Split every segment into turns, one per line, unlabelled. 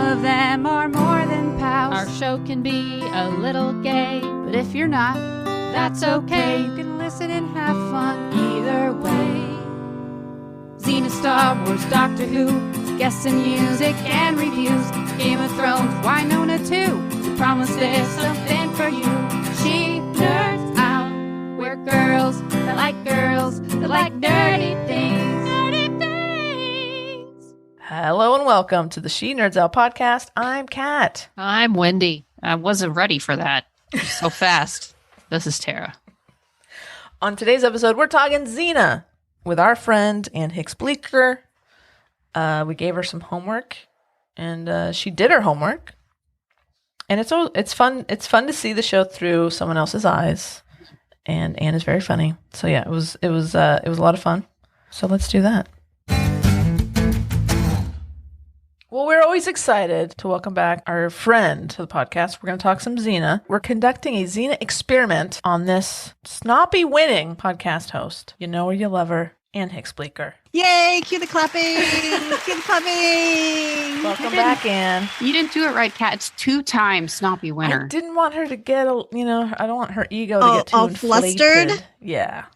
of them are more than pals.
Our show can be a little gay,
But if you're not, that's okay. You can listen and have fun either way. Xena, Star Wars, Doctor Who, guests and music and reviews. Game of Thrones, Winona too. We promise there's something for you. She nerds out. We're girls that like nerdy things. Nerdy things.
Hello and welcome to the She Nerds Out podcast. I'm Kat.
I'm Wendy. I wasn't ready for that so fast. This is Tara.
On today's episode, we're talking Xena with our friend Ann Hicks Bleecker. We gave her some homework, and she did her homework. And it's fun. It's fun to see the show through someone else's eyes. And Ann is very funny. So yeah, it was a lot of fun. So let's do that. Well, we're always excited to welcome back our friend to the podcast. We're going to talk some Xena. We're conducting a Xena experiment on this snobby winning podcast host. You know her, you love her, Ann Hicks Bleecker.
Yay, cue the clapping! Cue the clapping!
Welcome back, Ann.
You didn't do it right, Kat. It's 2-time Snoppy winner.
I didn't want her to get, I don't want her ego to get too
all
inflated.
flustered?
Yeah.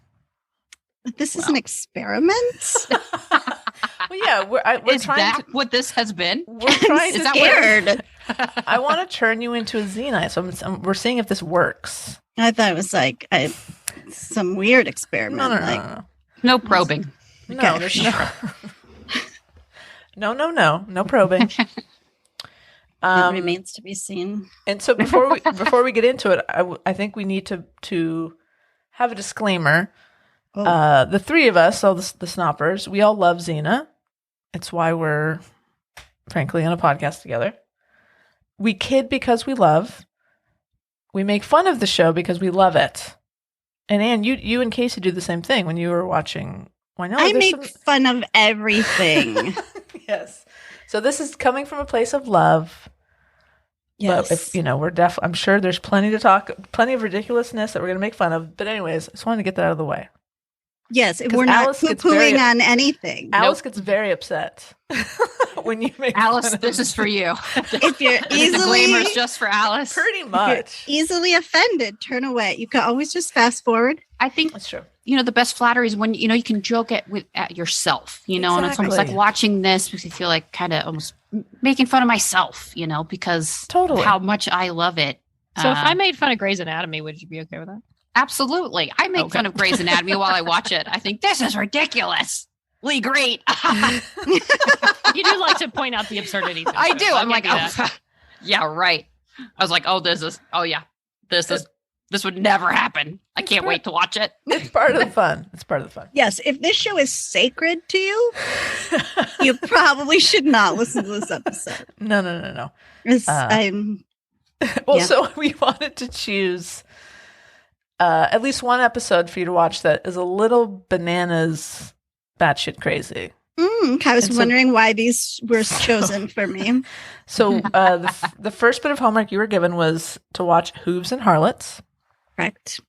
This is an experiment?
Well, yeah, we're
Is
trying
that
to.
what this has been?
We're trying
Is
to.
that
Scared.
I want to turn you into a Xenite, so we're seeing if this works.
I thought it was like some weird experiment.
No.
No probing.
No, there's no probing.
It remains to be seen.
And so before we get into it, I think we need to have a disclaimer.
Oh.
The three of us, all the snoppers, we all love Xena. It's why we're, frankly, on a podcast together. We kid because we love. We make fun of the show because we love it. And Ann, you and Casey do the same thing when you were watching. Why not?
I make fun of everything.
Yes. So this is coming from a place of love.
Yes.
But if, I'm sure there's plenty of ridiculousness that we're going to make fun of. But anyways, I just wanted to get that out of the way.
Yes, we're not poo-pooing on anything.
Alice gets very upset when you make
Alice,
fun of
this is for you.
If you're
The
easily
disclaimer's just for Alice.
pretty much.
easily offended, turn away. You can always just fast forward.
I think
That's true.
the best flattery is when you can joke at yourself, and it's almost like
Exactly.
watching this makes me feel like kind of almost making fun of myself, because
Totally.
of how much I love it.
So if I made fun of Grey's Anatomy, would you be okay with that?
Absolutely, I make fun of Grey's Anatomy while I watch it. I think this is ridiculously great.
You do like to point out the absurdities. of
I
shows.
do.
I'll
I'm like,
give you that.
yeah, right. I was like, this would never happen. I can't wait to watch it.
It's part of the fun.
Yes, if this show is sacred to you, you probably should not listen to this episode.
No.
I'm
Well,
Yeah.
so we wanted to choose at least one episode for you to watch that is a little bananas batshit crazy.
I was
And so-
wondering why these were chosen for me.
So the first bit of homework you were given was to watch Hooves and Harlots.
Correct.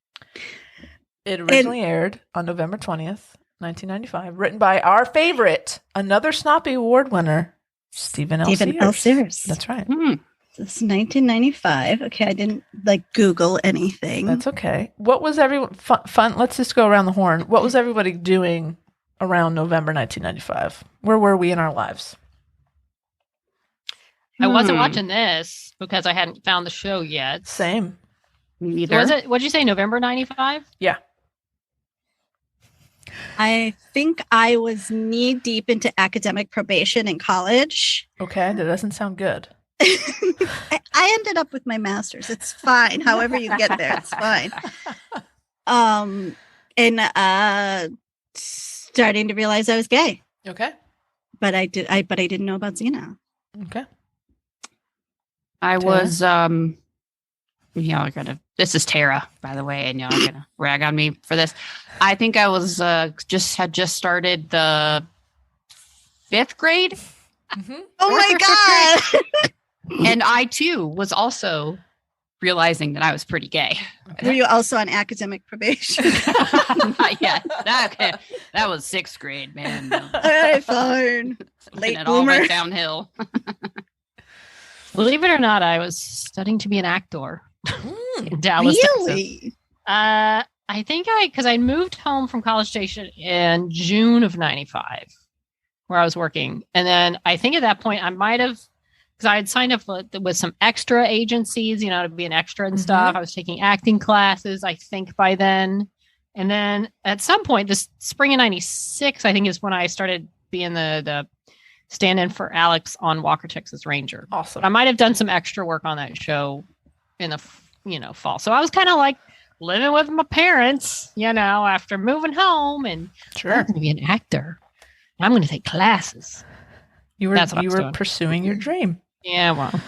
It originally aired on November 20th, 1995, written by our favorite, another Snoppy Award winner, Stephen L. Sears. That's right.
This is 1995. Okay, I didn't Google anything.
That's okay. What was everyone fun? Let's just go around the horn. What was everybody doing around November 1995? Where were we in our lives?
I wasn't watching this because I hadn't found the show yet.
Same.
Me either.
Was it? What'd you say? November 95?
Yeah.
I think I was knee deep into academic probation in college.
Okay, that doesn't sound good.
I ended up with my master's. It's fine. However you get there, it's fine. And starting to realize I was gay,
Okay.
but I didn't know about Xena.
Okay.
I was this is Tara, by the way, and y'all are gonna rag on me for this. I think I was had just started the 5th grade.
Mm-hmm.
Oh my god!
And I too was also realizing that I was pretty gay.
Were you also on academic probation?
Not yet. That was 6th grade, man.
All right, fine.
And
Late
it all
bloomer.
went downhill.
Believe it or not, I was studying to be an actor in Dallas, Texas.
Really?
I think because I moved home from College Station in June of '95, where I was working, and then I think at that point I might have, because I had signed up with some extra agencies, to be an extra and stuff. I was taking acting classes, I think, by then, and then at some point, this spring of '96, I think is when I started being the stand-in for Alex on Walker, Texas Ranger.
Awesome.
But I might have done some extra work on that show in the fall. So I was kind of like living with my parents, after moving home, and I'm going to be an actor. I'm going to take classes.
You were pursuing your dream.
Yeah, well,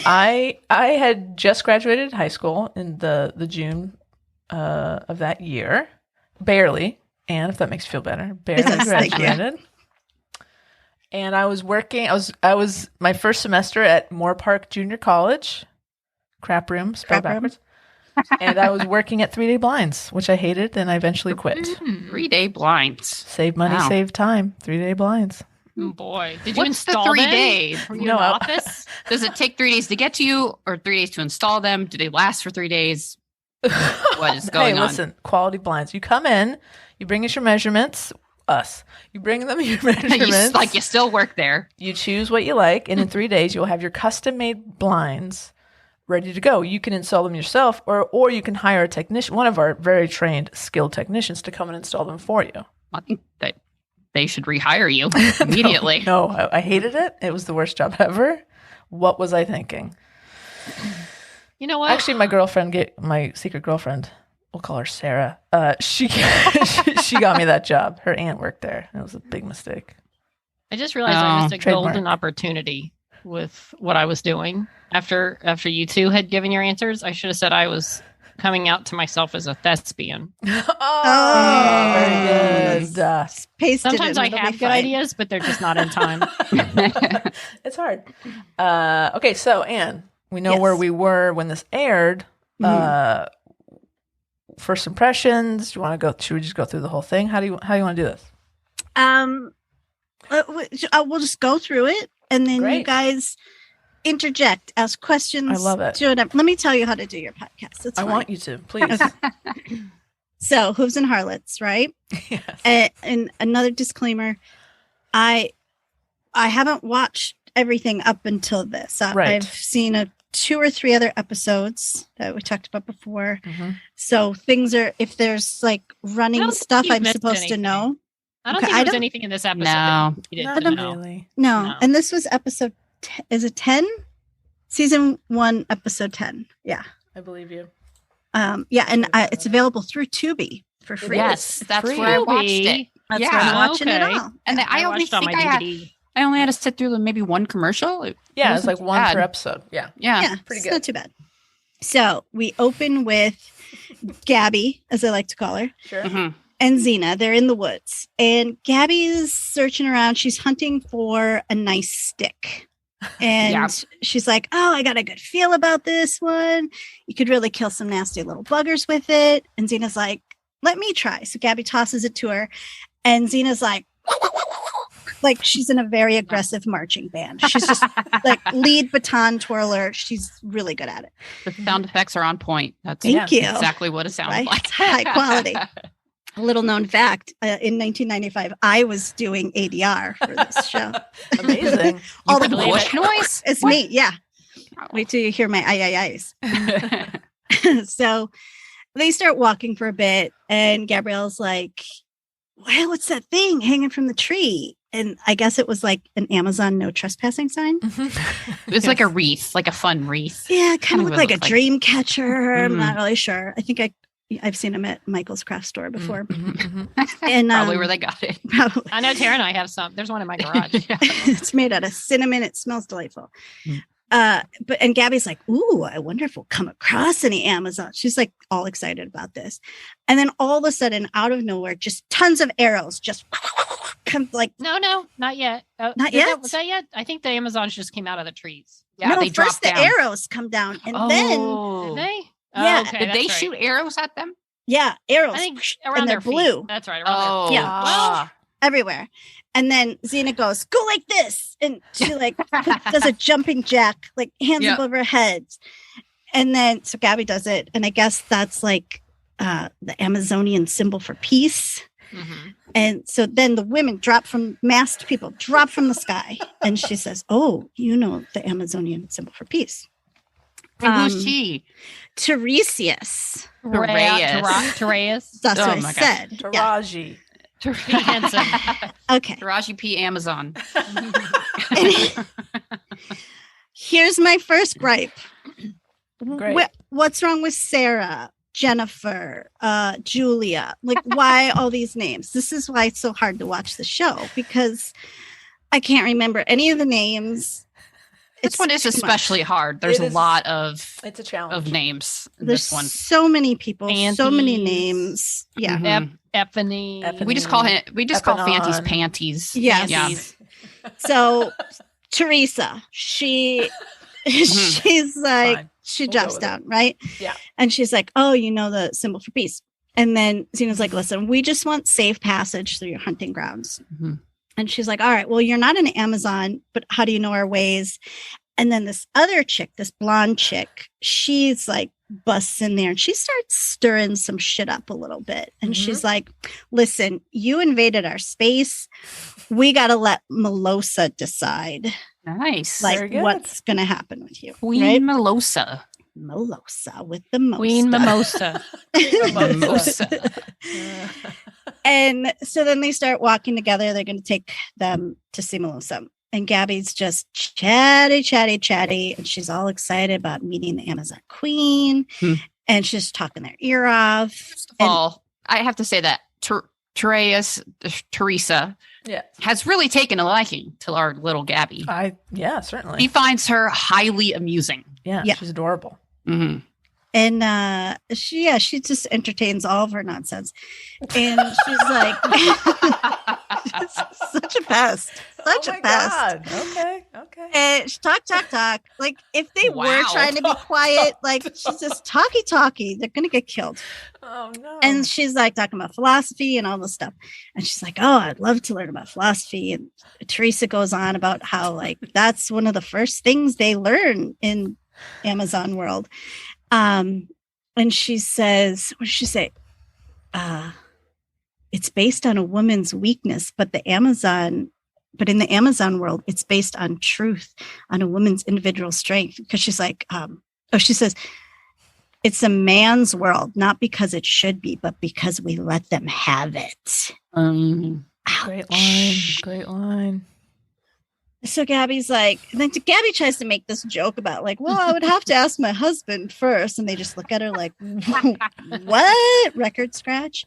I had just graduated high school in the June of that year, barely. And if that makes you feel better, barely graduated. And I was working. I was my first semester at Moore Park Junior College, crap room, spelled backwards. And I was working at 3-Day Blinds, which I hated, and I eventually quit.
3-Day Blinds.
Save money, save time. 3-Day Blinds.
Oh boy, did you
What's
install
the 3
them?
days?
Were you in the office?
Does it take 3 days to get to you, or 3 days to install them? Do they last for 3 days? What is going on?
Hey, listen, quality blinds. You come in, you bring us your measurements. You bring them your measurements.
you still work there.
You choose what you like, and in 3 days, you'll have your custom-made blinds ready to go. You can install them yourself, or you can hire a technician, one of our very trained, skilled technicians, to come and install them for you.
I think that they should rehire you immediately.
No, I hated it. It was the worst job ever. What was I thinking?
You know what?
Actually, my secret girlfriend, we'll call her Sarah. She got me that job. Her aunt worked there. It was a big mistake.
I just realized I missed a
trademark.
golden opportunity with what I was doing. After you two had given your answers, I should have said I was coming out to myself as a thespian.
Oh, very good.
Sometimes I have good ideas, but they're just not in time.
It's hard. Okay, so Anne, we know where we were when this aired. First impressions. Do you want to go? Should we just go through the whole thing? How do you want to do this?
We'll just go through it, and then
Great.
you guys interject, ask questions.
I love it.
Do whatever. Let me tell you how to do your podcast.
I want you to, please.
So, Hooves and Harlots, right?
Yes.
And another disclaimer: I haven't watched everything up until this.
Right.
I've seen 2 or 3 other episodes that we talked about before. So things are, if there's like running stuff I'm supposed to know.
I don't think there's anything in this episode.
No.
That you didn't know.
Really.
No. And this was episode, is it 10? Season 1, episode 10. Yeah.
I believe you.
Yeah. And it's available through Tubi for free.
Yes, that's
free.
where I watched it.
That's where I'm watching it
okay.
all.
And I only
watched it on
think
my
I
DVD.
only had to sit through maybe one commercial.
Yeah, it's
wasn't
like one
bad.
per episode. Yeah.
Yeah.
pretty
It's
good.
not too bad. So we open with Gabby, as I like to call her.
Sure.
Mhm.
And Xena. They're in the woods, and Gabby is searching around. She's hunting for a nice stick, and she's like, "Oh, I got a good feel about this one. You could really kill some nasty little buggers with it." And Xena's like, "Let me try." So Gabby tosses it to her, and Xena's like she's in a very aggressive marching band. She's just like lead baton twirler. She's really good at it.
The sound effects are on point. That's
Thank you.
exactly what it sounds
Right?
like.
It's high quality. A little known fact, in 1995, I was doing ADR for this show.
Amazing.
All
The
the
bush noise?
It's me, yeah. Wait till you hear my ayes. So they start walking for a bit, and Gabrielle's like, "Well, what's that thing hanging from the tree?" And I guess it was like an Amazon no trespassing sign.
It's like a wreath, like a fun wreath.
Yeah, it kind of
Kinda
looked like a
looked like-
dream catcher. I'm
Mhm.
not really sure. I think I've seen them at Michael's craft store before.
Mhm.
And
Probably where they got it.
probably.
I know Tara and I have some. There's one in my garage.
It's made out of cinnamon. It smells delightful.
Mm.
And Gabby's like, "Ooh, I wonder if we'll come across any Amazon." She's like all excited about this. And then all of a sudden, out of nowhere, just tons of arrows just come like,
No, not yet.
Not yet?
Was that yet? I think the Amazons just came out of the trees.
Yeah,
no,
they
first
dropped
the
down.
arrows come down. And then,
Did they?
Yeah.
Okay,
Did they
that's
shoot
right.
arrows at them?
yeah, arrows.
I think
and
around
they're
their feet.
blue.
That's right. Around
Oh,
their
Yeah.
Well,
everywhere. And then Xena goes, go like this. And she like does a jumping jack, like hands above her head. And then, so Gabby does it. And I guess that's like the Amazonian symbol for peace. Mm-hmm. And so then the women masked people drop from the sky. And she says, oh, you know, the Amazonian symbol for peace.
And who's she?
Tiresias.
Tereus.
That's what I said.
Taraji.
Hanson.
Okay.
Taraji P. Amazon.
Here's my first gripe.
Great.
What's wrong with Sarah, Jennifer, Julia? Like, why all these names? This is why it's so hard to watch the show, because I can't remember any of the names.
This one is especially hard. There's a lot of
it's a challenge
of names.
There's
this one.
So many people,
Fanties.
So many names. Yeah.
Mm-hmm.
Epiphany.
We just call Fanties panties.
Yes.
Yeah.
So Teresa, she's like,
Fine.
she
We'll
drops down, right?
Yeah.
And she's like, oh, you know the symbol for peace. And then Xena's like, listen, we just want safe passage through your hunting grounds. Mm-hmm. And she's like, all right, well, you're not an Amazon, but how do you know our ways? And then this other chick, this blonde chick, she's like busts in there and she starts stirring some shit up a little bit. And she's like, listen, you invaded our space. We got to let Melosa decide.
Nice.
Like what's going to happen with you.
Queen
right?
Melosa
With the most.
Queen Mimosa.
Mimosa.
And so then they start walking together. They're going to take them to see Melosa. And Gabby's just chatty. And she's all excited about meeting the Amazon queen. And she's talking their ear off.
First of all, I have to say that Teresa has really taken a liking to our little Gabby.
Certainly.
He finds her highly amusing.
Yeah. She's adorable.
Mm-hmm.
And she just entertains all of her nonsense. And she's like, such a pest. Such a pest.
God. Okay.
And she talk. Like, if they were trying to be quiet, like, she's just talky. They're going to get killed.
Oh, no.
And she's like talking about philosophy and all this stuff. And she's like, oh, I'd love to learn about philosophy. And Teresa goes on about how, like, that's one of the first things they learn in Amazon world. And she says, what does she say? It's based on a woman's weakness, but in the Amazon world, it's based on truth, on a woman's individual strength. Because she's like, she says, it's a man's world, not because it should be, but because we let them have it.
Great line.
So Gabby's like, and then Gabby tries to make this joke about like, well, I would have to ask my husband first. And they just look at her like, what? Record scratch.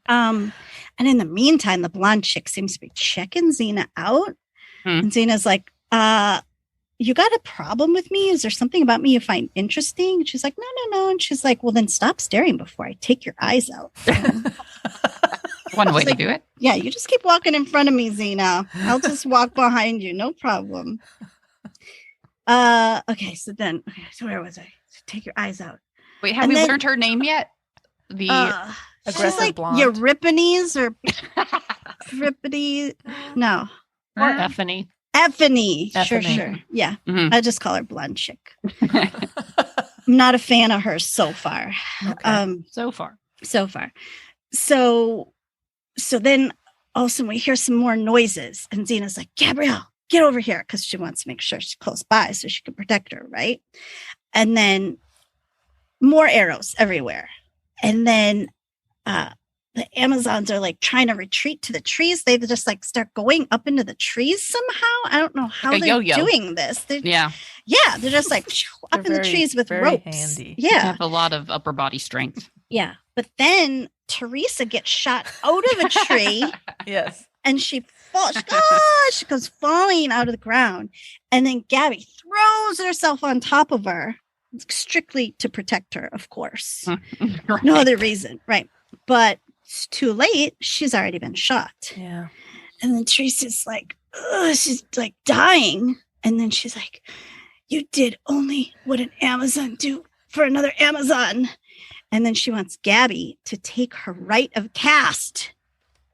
And in the meantime, the blonde chick seems to be checking Xena out. And Xena's like, you got a problem with me? Is there something about me you find interesting? And she's like, no. And she's like, well, then stop staring before I take your eyes out.
One way to do it.
Yeah, you just keep walking in front of me, Xena. I'll just walk behind you. No problem. Okay, so where was I? Take your eyes out.
Wait, have we learned her name yet? The
aggressive
like
blonde.
Euripides or Euripides? No.
Or Epiphany.
Sure. Yeah. Mm-hmm. I just call her blonde chick. I'm not a fan of her so far.
Okay. So far.
So then all of a sudden we hear some more noises and Xena's like, Gabrielle, get over here. Cause she wants to make sure she's close by so she can protect her. Right. And then more arrows everywhere. And then, the Amazons are like trying to retreat to the trees. They just like start going up into the trees somehow. I don't know how they're doing this. They're just like up in the trees with ropes.
Handy.
Yeah.
They have a lot of upper body strength.
Yeah. But then Teresa gets shot out of a tree.
Yes.
And she falls. She goes falling out of the ground. And then Gabby throws herself on top of her, strictly to protect her, of course.
Right.
No other reason. Right. But it's too late. She's already been shot.
Yeah.
And then Teresa's like, she's like dying. And then she's like, you did only what an Amazon do for another Amazon. And then she wants Gabby to take her rite of caste.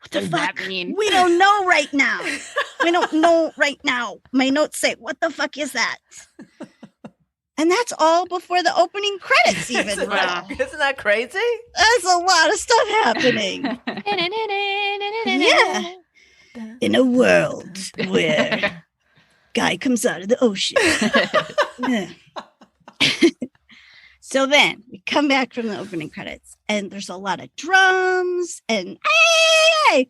What the
does
fuck?
that mean?
We don't know right now. We don't know right now. My notes say, what the fuck is that? And that's all before the opening credits even.
Wow.
Isn't that crazy?
There's a lot of stuff happening. Yeah. In a world where guy comes out of the ocean. Yeah. So then we come back from the opening credits and there's a lot of drums and hey!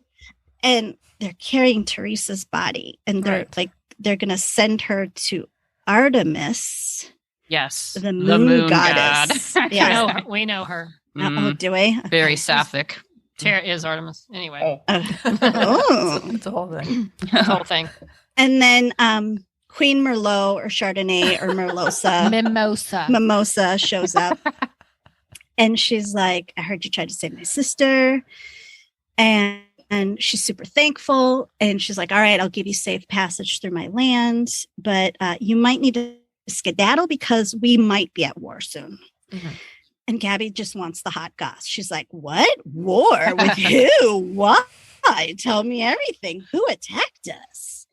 And they're carrying Teresa's body and they're
Right.
they're going to send her to Artemis,
Yes.
the moon goddess.
god.
Yeah.
We know her.
Oh, do I?
Very sapphic.
Tara is Artemis. Anyway,
Oh.
It's a whole thing.
the whole thing.
And then Queen Merlot or Chardonnay or Merlosa. Mimosa shows up and she's like, I heard you tried to save my sister. And she's super thankful. And she's like, all right, I'll give you safe passage through my land. But you might need to skedaddle because we might be at war soon.
Mhm.
And Gabby just wants the hot goss. She's like, what? War with who? Why? Tell me everything. Who attacked us?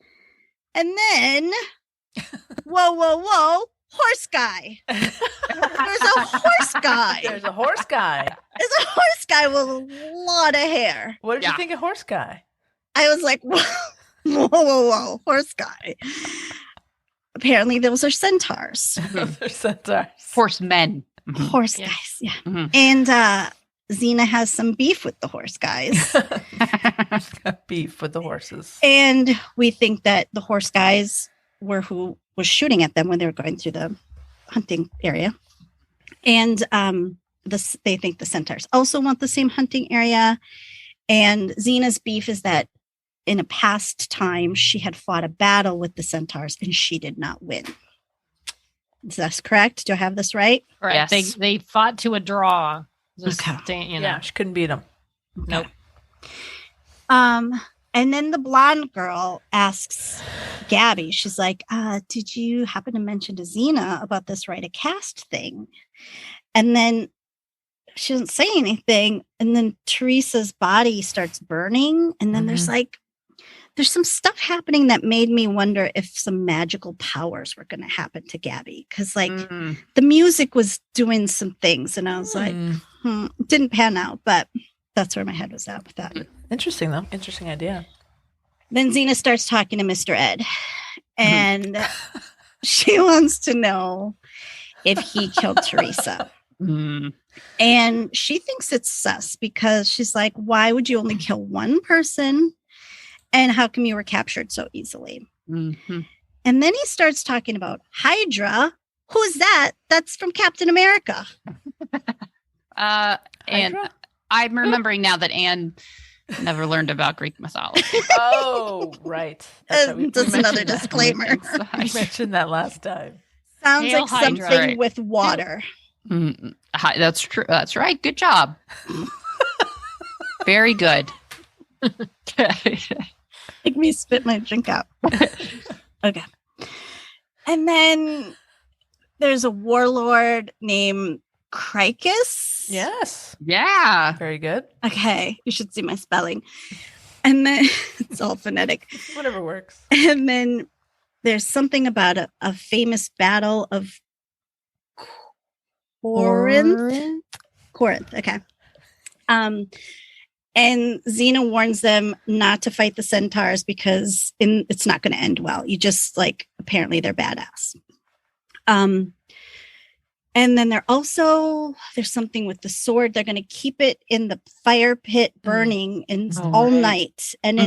And then, whoa, horse guy. There's a horse guy.
There's a horse guy.
There's a horse guy with a lot of hair.
What did
Yeah.
you think of horse guy?
I was like, whoa, horse guy. Apparently, those are centaurs.
They're centaurs.
Horsemen.
Horse
Yeah.
guys, yeah.
Mhm.
And Xena has some beef with the horse guys.
She's got beef with the horses.
And we think that the horse guys were who was shooting at them when they were going through the hunting area. And they think the centaurs also want the same hunting area. And Xena's beef is that in a past time, she had fought a battle with the centaurs and she did not win. Is that correct? Do I have this right?
Right.
Yes.
They fought to a draw. Just
Okay.
Yeah, she couldn't beat him.
Nope.
And then the blonde girl asks Gabby, she's like, did you happen to mention to Xena about this write a cast thing? And then she doesn't say anything. And then Teresa's body starts burning. And then there's some stuff happening that made me wonder if some magical powers were going to happen to Gabby. Because
Mm.
the music was doing some things. And I was like,
Hmm.
didn't pan out. But that's where my head was at with that.
Interesting, though. Interesting idea.
Then Xena starts talking to Mr. Ed, and she wants to know if he killed Teresa.
Mm.
And she thinks it's sus because she's like, why would you only kill one person? And how come you were captured so easily?
Mhm.
And then he starts talking about Hydra. Who's that? That's from Captain America.
And
Hydra?
I'm remembering now that Anne never learned about Greek mythology.
Oh, right. That's right. We
Just another
mentioned that.
disclaimer.
We mentioned that last time.
Sounds
Hail
like
Hydra.
something
Right.
with water.
Mm, that's true. That's right. Good job. Very good.
Make me spit my drink out. Okay. And then there's a warlord named Cricus.
Yes.
Yeah.
Very good.
Okay. You should see my spelling. And then it's all phonetic.
Whatever works.
And then there's something about a famous battle of Corinth. Okay. And Xena warns them not to fight the centaurs because it's not going to end well. You just apparently they're badass. And then there's something with the sword. They're going to keep it in the fire pit burning all
right.
night. And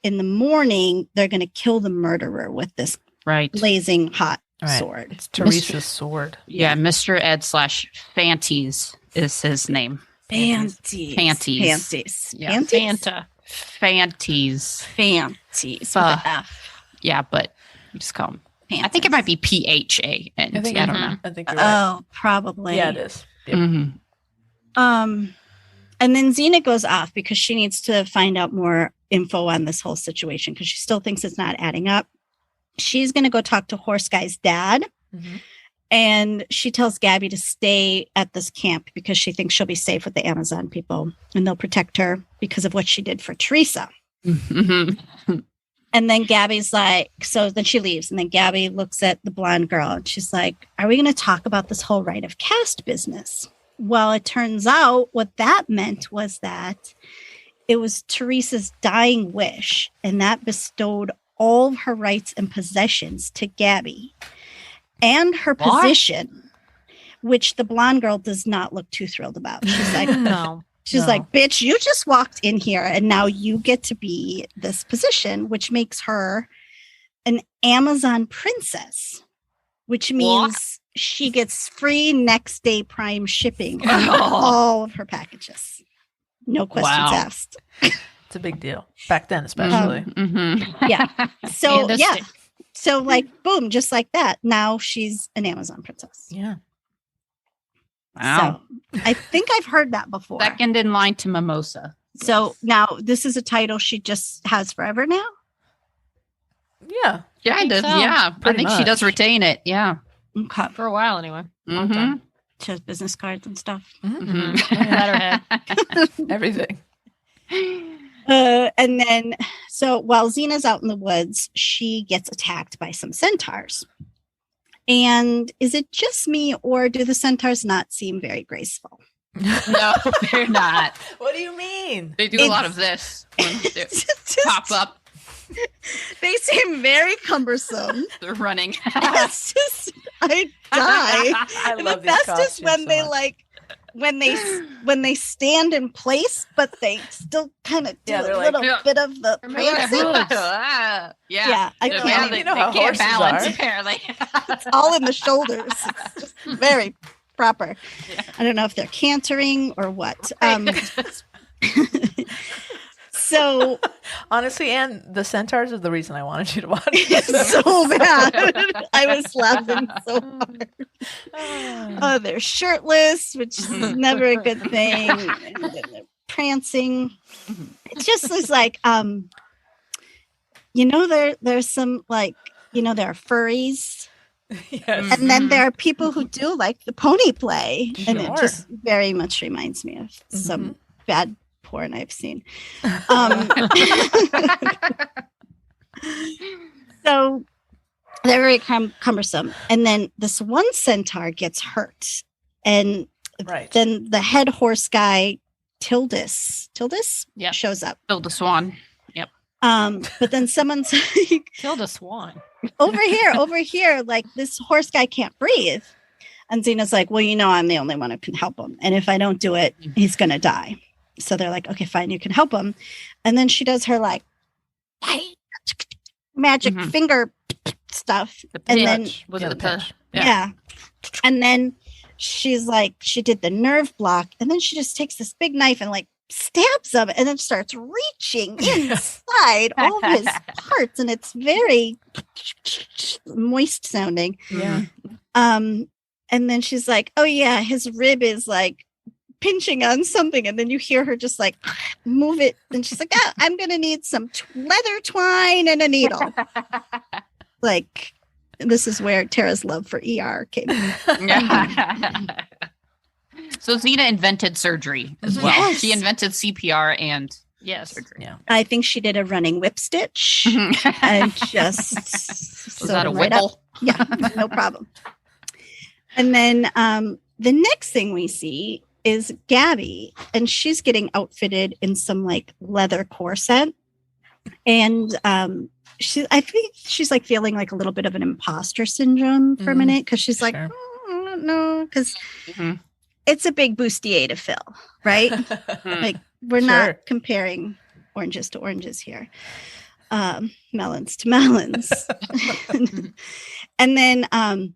in the morning, they're going to kill the murderer with this
Right.
blazing hot
Right.
sword.
It's Teresa's sword.
Yeah. Mr. Ed / Fanties is his name.
Fancies.
Fanties.
Fancies.
Yeah.
Fancies?
Fanta.
Fanties.
Fancies. With
Uh,
a F.
Yeah, but we just call them. I think
Fancies.
it might be PHA. And
I think
I don't know.
I think you're right.
Oh, probably.
Yeah, it is. Yep.
Mhm.
And then Xena goes off because she needs to find out more info on this whole situation because she still thinks it's not adding up. She's going to go talk to Horse Guy's dad.
Mhm.
And she tells Gabby to stay at this camp because she thinks she'll be safe with the Amazon people and they'll protect her because of what she did for Teresa. And then Gabby's like, so then she leaves. And then Gabby looks at the blonde girl and she's like, are we going to talk about this whole rite of caste business? Well, it turns out what that meant was that it was Teresa's dying wish, and that bestowed all of her rights and possessions to Gabby and her position, which the blonde girl does not look too thrilled about. She's like,
No.
She's like, bitch, you just walked in here and now you get to be this position, which makes her an Amazon princess, which means she gets free next day prime shipping on all of her packages. No questions asked.
It's a big deal back then, especially.
Yeah. So,
And
yeah. So, like, boom, just like that. Now she's an Amazon princess.
Yeah.
Wow.
So, I think I've heard that before.
Second in line to Mimosa.
So now this is a title she just has forever now.
Yeah.
Yeah,
think so.
Yeah. I think she
much.
does retain it. Yeah.
Okay.
For a while, anyway.
Mhm.
She has business cards and stuff.
Mhm.
Letterhead.
Everything.
And then, so while Xena's out in the woods, she gets attacked by some centaurs. And is it just me, or do the centaurs not seem very graceful?
No, they're not.
What do you mean?
They do a lot of this when they pop up.
They seem very cumbersome.
They're running.
It's just, I die.
I
And
love
the
these
best is
costumes
when
so
they
much.
like when they stand in place, but they still kind of do
Yeah,
a
they're like,
little bit of the
Remember their
prancing.
hooves.
yeah.
Yeah, I
They're-
can't
they,
You know
they
how
can't
horses
balance,
are.
apparently.
It's all in the shoulders. It's just very proper. I don't know if they're cantering or what. So
Honestly, and the centaurs is the reason I wanted you to watch
it's
this.
so bad. I was laughing so hard. Oh, they're shirtless, which is never a good thing. And then they're prancing. It just is like, there's some like, there are furries.
Yes.
And then there are people who do like the pony play. And it
Sure.
just very much reminds me of some bad porn I've seen. So they're very cumbersome. And then this one centaur gets hurt. And
Right.
then the head horse guy, Tildus
Yep.
shows up.
Build a swan.
But then someone's like,
Tilda Swan.
over here, like this horse guy can't breathe. And Xena's like, well, I'm the only one who can help him. And if I don't do it, he's going to die. So they're like, okay, fine, you can help him. And then she does her like magic finger stuff.
The
And
pitch.
then,
Was
Yeah,
it
the
the
pitch.
yeah. And then she's like, she did the nerve block. And then she just takes this big knife and like stabs him and then starts reaching inside all of his parts. And it's very moist sounding.
Yeah.
And then she's like, oh yeah, his rib is like pinching on something. And then you hear her just like move it. And she's like, I'm going to need some leather twine and a needle. Like, this is where Tara's love for ER came in.
So Xena invented surgery as well.
Yes.
She invented CPR and
Yes.
surgery.
Yeah.
I think she did a running whip stitch and just
Was
sewed
that a
him right up.
whipple?
Yeah, no problem. And then the next thing we see is Gabby, and she's getting outfitted in some like leather corset. And I think she's like feeling like a little bit of an imposter syndrome for a minute because she's like,
Sure.
I don't know, because
Mhm.
it's a big bustier to fill, right? Like we're
Sure.
not comparing oranges to oranges here. Melons to melons. And then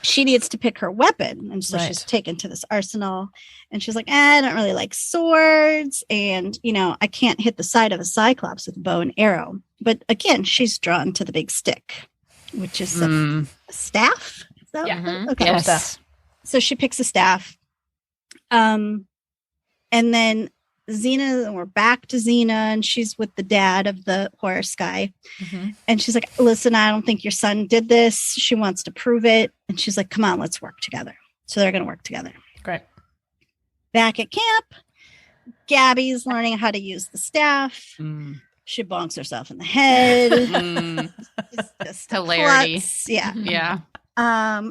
she needs to pick her weapon. And so she's
Right.
taken to this arsenal and she's like, I don't really like swords. And, I can't hit the side of a cyclops with a bow and arrow. But again, she's drawn to the big stick, which is a staff. Is that
Yeah.
what- Okay.
Yes.
So she picks a staff. And then we're back to Xena, and she's with the dad of the horse guy.
Mm-hmm.
And she's like, listen, I don't think your son did this. She wants to prove it. And she's like, come on, let's work together. So they're going to work together.
Great.
Back at camp, Gabby's learning how to use the staff.
Mm.
She bonks herself in the head.
Mm.
Just
Hilarity.
klutz. Yeah.
Yeah.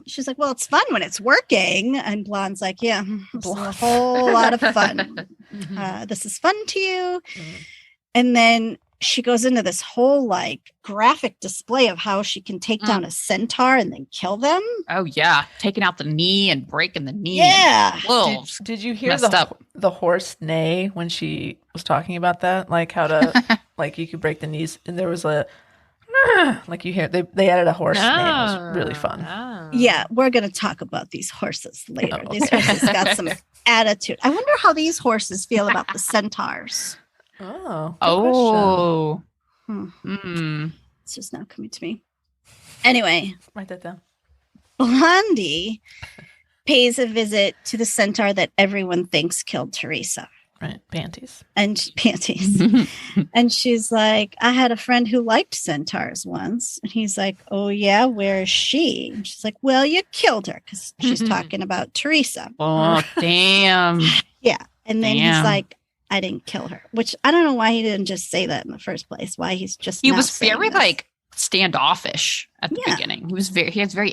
She's like, well, it's fun when it's working. And Blonde's like, yeah, it's a whole lot of fun. This is fun to you. And then she goes into this whole like graphic display of how she can take down a centaur and then kill them.
Oh yeah, taking out the knee and breaking the knee.
Yeah.
Wolves.
Did you hear
Messed up.
the horse neigh when she was talking about that? Like how to like you could break the knees, and there was a like you hear they added a horse neigh. It was really fun.
Yeah, we're going to talk about these horses later.
Oh,
These
okay.
horses got some attitude. I wonder how these horses feel about the centaurs.
Oh.
Oh.
Hmm. It's just not coming to me. Anyway,
Write that down.
Blondie pays a visit to the centaur that everyone thinks killed Teresa.
Right. Panties.
And panties. And she's like, I had a friend who liked centaurs once. And he's like, oh, yeah, where is she? And she's like, well, you killed her, because she's talking about Teresa.
Oh, damn.
Yeah. And then
Damn.
he's like, I didn't kill her, which I don't know why he didn't just say that in the first place. Why he's just
He
now
was
saying
very
this.
like standoffish at the
Yeah.
beginning. He was very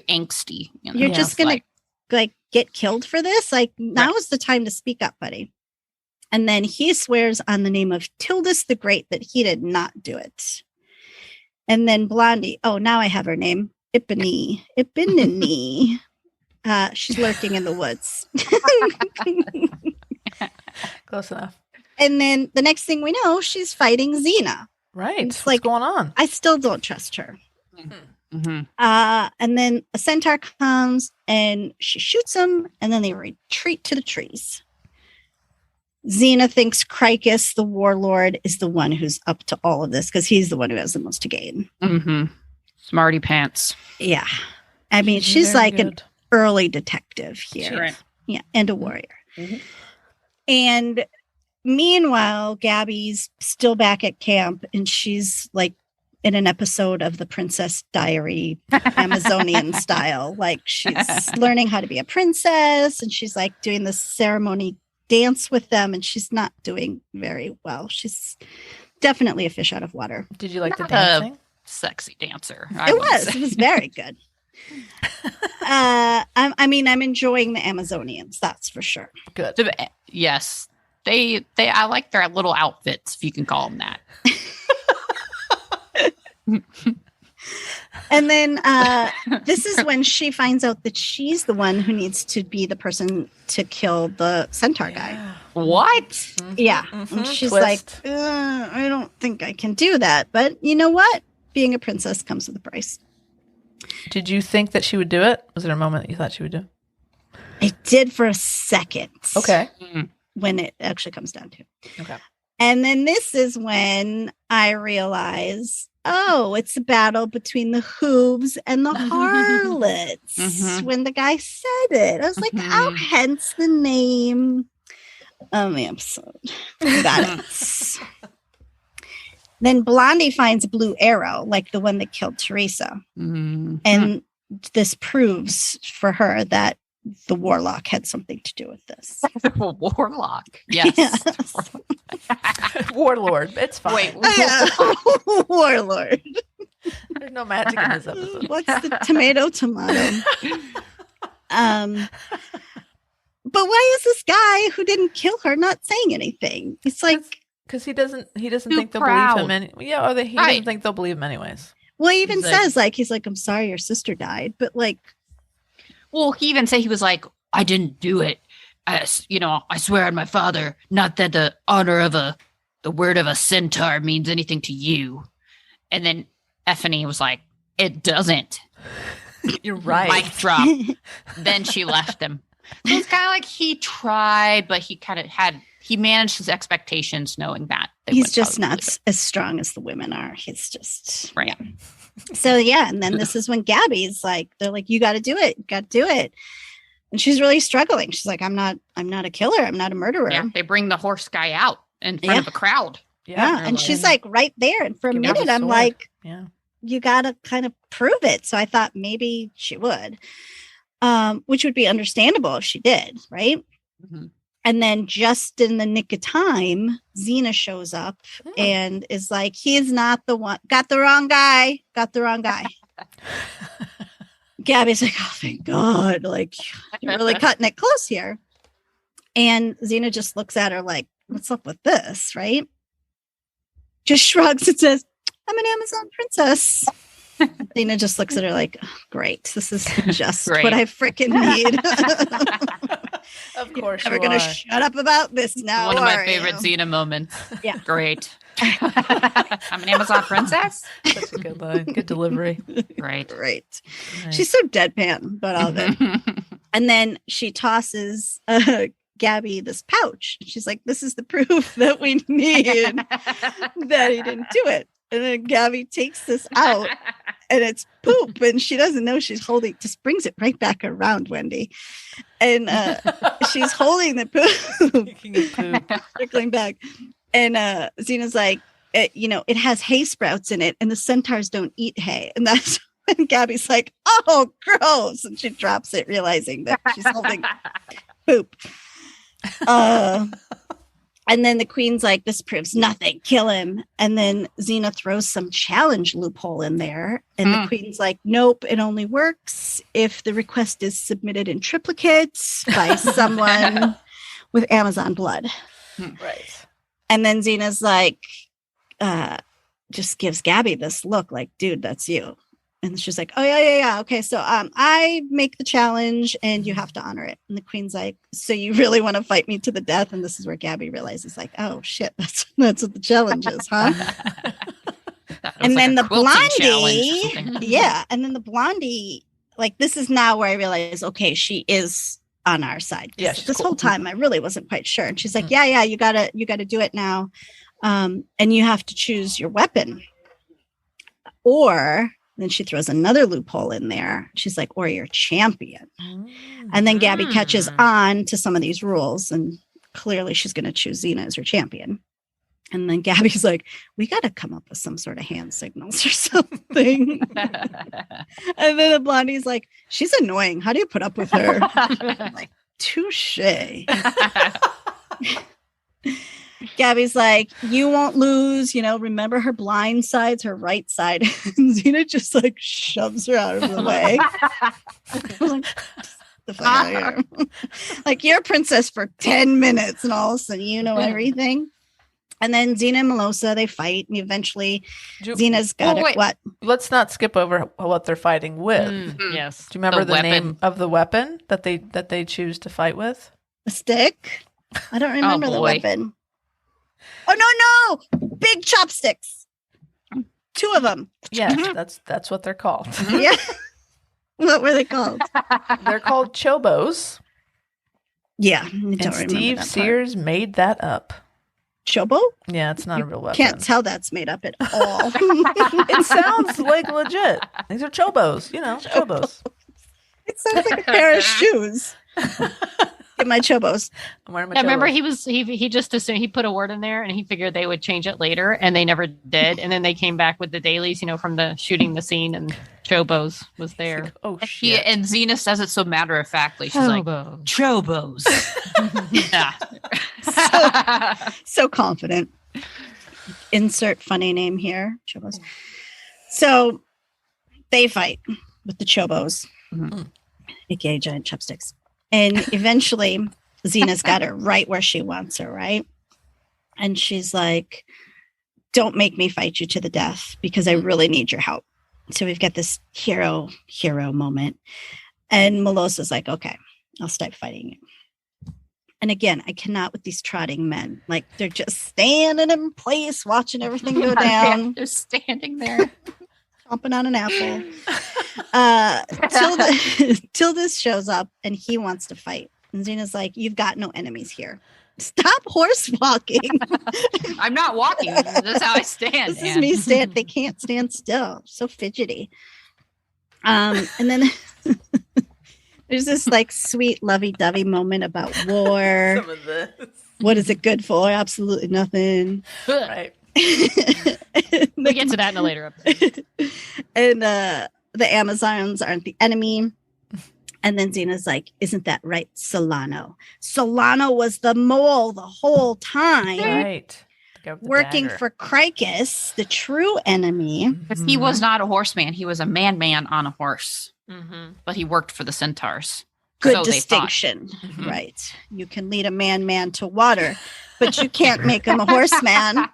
angsty. You know?
You're
Yeah,
just gonna
like,
get killed for this? Like now is the time to speak up, buddy. And then he swears on the name of Tildus the Great that he did not do it. And then Blondie, oh, now I have her name, Ipini. She's lurking in the woods.
Close enough.
And then the next thing we know, she's fighting Xena.
Right.
It's
What's
like-
going on?
I still don't trust her.
mhm.
And then a centaur comes and she shoots him, and then they retreat to the trees. Xena thinks Cricus, the warlord, is the one who's up to all of this because he's the one who has the most to gain.
Mhm. Smarty pants.
Yeah. I mean, she's
Very
like an
good.
early detective here.
Right.
Yeah. And a warrior.
Mhm.
And meanwhile, Gabby's still back at camp and she's like in an episode of the Princess Diary Amazonian style. Like she's learning how to be a princess and she's like doing this ceremony dance with them and she's not doing very well. She's definitely a fish out of water.
Did you like the
Not
dancing?
Sexy dancer.
It was very good. I'm enjoying the Amazonians, that's for sure.
Good.
Yes. They I like their little outfits, if you can call them that.
And then this is when she finds out that she's the one who needs to be the person to kill the centaur guy.
What?
Yeah.
Mhm.
And she's
Twist.
like, I don't think I can do that. But you know what? Being a princess comes with a price.
Did you think that she would do it? Was there a moment that you thought she would do it?
I did for a second.
Okay.
When it actually comes down to it.
Okay.
And then this is when I realize, oh, it's a battle between the hooves and the harlots.
Mhm.
When the guy said it, I was like, oh, hence the name of the episode. Got it. Then Blondie finds a blue arrow, like the one that killed Teresa.
Mhm.
And this proves for her that the warlock had something to do with this.
Warlock. Yes.
Warlord. It's fine.
Wait.
Yeah. Warlord.
There's no magic in this episode.
What's the tomato? But why is this guy who didn't kill her not saying anything? It's like,
Because he doesn't
Too
think they'll
proud.
believe him. Yeah, or he
Right.
doesn't think they'll believe him anyways.
well, he even
He's like-
says, he's like, I'm sorry your sister died. But like,
Well, he even said he was like, I didn't do it. I swear on my father, not that the honor of the word of a centaur means anything to you. And then Effany was like, it doesn't.
You're right.
Mic drop. Then she left him. So it's kind of like he tried, but he managed his expectations knowing that. they
he's
wouldn't
just
probably
not
believe
as strong as the women are. He's just,
it. Right.
so yeah. And then this is when Gabby's like, they're like, you got to do it. You got to do it. And she's really struggling. She's like, I'm not a killer. I'm not a murderer.
Yeah. They bring the horse guy out in front of a crowd.
Yeah. And she's like right there. And for a minute, I'm like, you got to kind of prove it. So I thought maybe she would, which would be understandable if she did. Right. Mm-hmm. And then just in the nick of time, Xena shows up and is like, he is not the one. Got the wrong guy. Gabby's like, oh, thank God. Like, you're really cutting it close here. And Xena just looks at her like, what's up with this? Right. Just shrugs and says, I'm an Amazon princess. Xena just looks at her like, oh, great. This is just what I freaking need.
Of course.
We're going to shut up about this now.
One of my favorite Xena moments.
Yeah.
Great. I'm an Amazon princess.
That's a good line. Good delivery.
Right.
Nice. She's so deadpan, but all of it. And then she tosses Gabby this pouch. She's like, this is the proof that we need that he didn't do it. And then Gabby takes this out and it's poop. And she doesn't know she's holding, just brings it right back around, Wendy. And she's holding the poop, trickling back. And Xena's like, it has hay sprouts in it and the centaurs don't eat hay. And that's when Gabby's like, oh, gross. And she drops it, realizing that she's holding poop. And then the queen's like, this proves nothing, kill him. And then Xena throws some challenge loophole in there. And the queen's like, nope, it only works if the request is submitted in triplicates by someone with Amazon blood.
Right.
And then Xena's like, just gives Gabby this look like, dude, that's you. And she's like, oh, yeah. Okay, so I make the challenge and you have to honor it. And the queen's like, so you really want to fight me to the death? And this is where Gabby realizes, like, oh, shit, that's what the challenge is, huh? And then the blondie, and then the blondie, like, this is now where I realize, okay, she is on our side.
Yeah,
this whole time I really wasn't quite sure. And she's like, yeah, you gotta do it now. And you have to choose your weapon. Or... then she throws another loophole in there. She's like, or your champion. And then Gabby catches on to some of these rules. And clearly she's going to choose Xena as her champion. And then Gabby's like, we got to come up with some sort of hand signals or something. And then the blondie's like, she's annoying. How do you put up with her? I'm like, touche. Gabby's like, you won't lose, remember her blind side's her right side. And Xena just like shoves her out of the way. Like, the fuck out of here. Like, you're a princess for 10 minutes and all of a sudden you know everything. And then Xena and Melosa, they fight, and eventually Xena's got it. What?
Let's not skip over what they're fighting with.
Yes.
Do you remember the name of the weapon that they choose to fight with?
A stick? I don't remember the weapon. Oh, no! Big chopsticks. 2 of them.
Yes, that's what they're called.
Yeah. What were they called?
They're called chobos.
Yeah.
And Steve Sears made that up.
Chobo?
Yeah, it's not a real weapon.
Can't tell that's made up at all.
It sounds like legit. These are chobos, chobos.
It sounds like a pair of shoes. Get my chobos.
I'm wearing my chobos.
Remember, he just assumed, he put a word in there and he figured they would change it later, and they never did. And then they came back with the dailies, from the shooting the scene, and chobos was there.
Like, oh shit!
And Xena says it so matter of factly. She's like, chobos.
So confident. Insert funny name here. Chobos. So they fight with the chobos, aka giant chopsticks. And eventually, Xena's got her right where she wants her, right? And she's like, don't make me fight you to the death because I really need your help. So we've got this hero moment. And Melosa's like, okay, I'll start fighting you. And again, I cannot with these trotting men. Like, they're just standing in place, watching everything go down.
They're standing there.
Chomping on an apple. Tilda shows up and he wants to fight. And Xena's like, you've got no enemies here. Stop horse walking.
I'm not walking. This is how I stand.
This is me stand. They can't stand still. So fidgety. And then there's this like sweet lovey-dovey moment about war.
Some of this.
What is it good for? Absolutely nothing.
Right.
We get to that in a later episode.
And the Amazons aren't the enemy. And then Xena's like, isn't that right, Solano? Solano was the mole the whole time.
Right. The guy with the
Working
dagger.
for Cricus, the true enemy.
Because he was not a horseman. He was a man on a horse.
Mm-hmm.
But he worked for the Centaurs.
Good
So they thought.
distinction.
Mhm.
Right. You can lead a man to water, but you can't make him a horseman.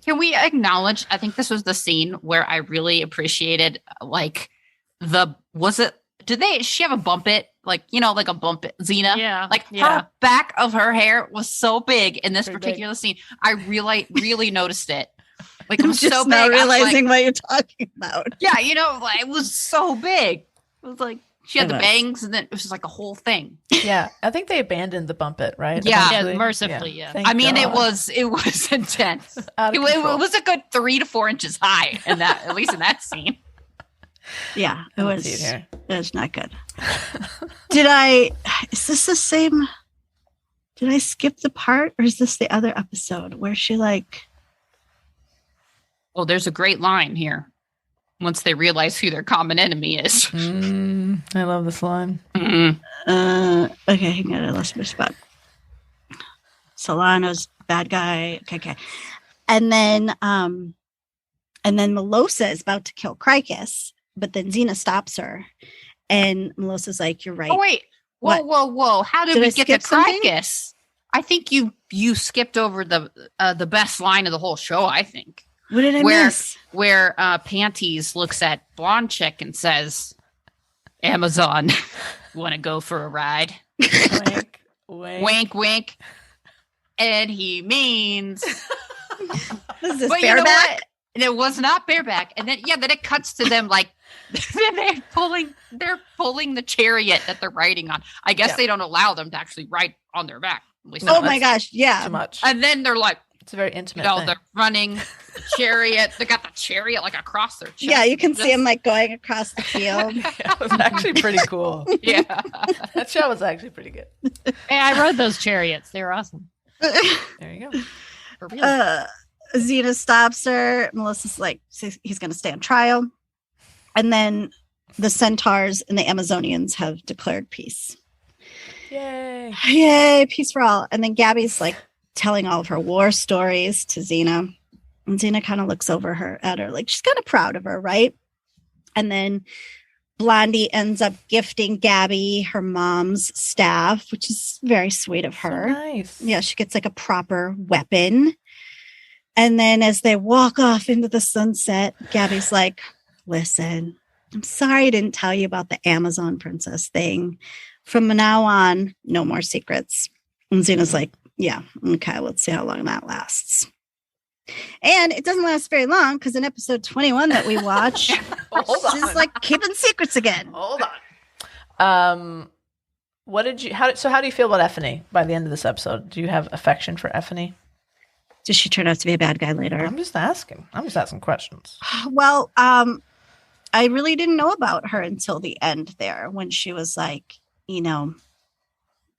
Can we acknowledge? I think this was the scene where I really appreciated, like, did she have a bump it? Like, like a bump it, Xena?
Yeah.
Like,
yeah.
her back of her hair was so big in this
Pretty
particular scene. I really noticed it. Like, it
I'm
was
just
so big.
now
I was
realizing
like,
what you're talking about.
yeah, it was so big. It was like, she had
It
the
was.
bangs, and then it was just like a whole thing.
Yeah, I think they abandoned the bump it, right?
Yeah.
Eventually?
Yeah, mercifully, yeah.
Thank
I mean, it
God.
was intense.
Out
It,
of control.
was a good 3 to 4 inches high in that, at least in that scene.
Yeah, it
I
was.
see it here.
It was not good. Is this the same? Did I skip the part, or is this the other episode where she like?
Oh, there's a great line here. Once they realize who their common enemy is.
I love this line.
Mhm.
Okay, hang on, I lost my spot. Solano's bad guy. Okay. And then Melosa is about to kill Cricus, but then Xena stops her. And Melosa's like, you're right.
Oh, wait.
What?
Whoa. How did
Did I
we get to
skip something?
Cricus? I think you skipped over the best line of the whole show, I think.
What did I miss?
Where Panties looks at Blonde Chick and says, Amazon, want to go for a ride?
Wink, wink.
Wink, wink. And he means...
Is this
But you know
bareback?
what? And it was not bareback. And then it cuts to them like they're pulling the chariot that they're riding on. I guess
Yeah.
they don't allow them to actually ride on their back. At least
No,
Oh
not-
my gosh, yeah.
Too much.
And then they're like,
It's a very intimate thing.
they're running the chariot. They got the chariot like across their chest.
Yeah, you can
Just-
see him like going across the field.
It was actually pretty cool.
Yeah.
That show was actually pretty good.
Hey, I rode those chariots. They were awesome.
There you go.
For real.
Xena stops her. Melissa's like, says he's going to stay on trial. And then the Centaurs and the Amazonians have declared peace.
Yay.
Yay, peace for all. And then Gabby's like telling all of her war stories to Xena. And Xena kind of looks over at her like she's kind of proud of her, right? And then Blondie ends up gifting Gabby her mom's staff, which is very sweet of her.
So nice.
Yeah, she gets like a proper weapon. And then as they walk off into the sunset, Gabby's like, listen, I'm sorry I didn't tell you about the Amazon princess thing. From now on, no more secrets. And Xena's like, yeah, okay, let's see how long that lasts. And it doesn't last very long because in episode 21 that we watch,
Hold on.
she's like keeping secrets again.
Hold on. How do you feel about Effany by the end of this episode? Do you have affection for Effany?
Does she turn out to be a bad guy later?
I'm just asking questions.
Well, I really didn't know about her until the end there when she was like,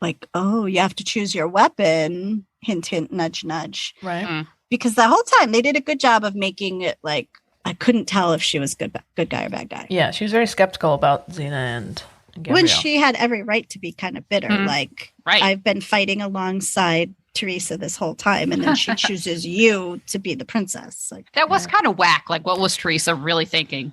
like, oh, you have to choose your weapon. Hint, hint, nudge, nudge.
Right.
Because the whole time they did a good job of making it like I couldn't tell if she was good guy or bad guy.
Yeah, she was very skeptical about Xena and Gabrielle.
When she had every right to be kind of bitter.
Mhm.
Like,
Right.
I've been fighting alongside Teresa this whole time, and then she chooses you to be the princess. Like,
That was kind of whack. Like, what was Teresa really thinking?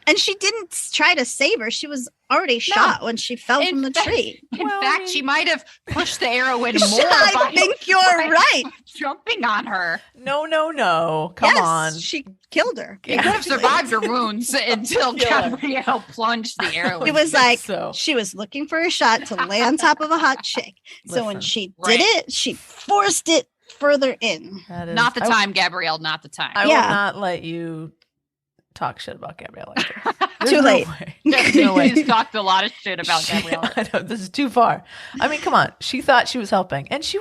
and she didn't try to save her. She was already shot when she fell
In
from the
fact-
tree.
In
Well, I
fact,
mean-
she might have pushed the arrow in more
I
by
think you're
by
right.
jumping on her.
No. Come
Yes,
on.
she killed her.
You could have survived her wounds until
Kill her.
Gabrielle plunged the arrow.
It was like
so.
she was looking for a shot to lay on top of a hot chick. So when
Listen.
she
Right.
did it, she forced it further in.
That is,
Not the
I-
time, Gabrielle. Not the time.
I
Yeah.
will not let you talk shit about Gabrielle like this. There's
Too
no
late.
way. There's no way.
He's talked a lot of shit about Gabrielle.
I know, this is too far. I mean, come on. She thought she was helping. And she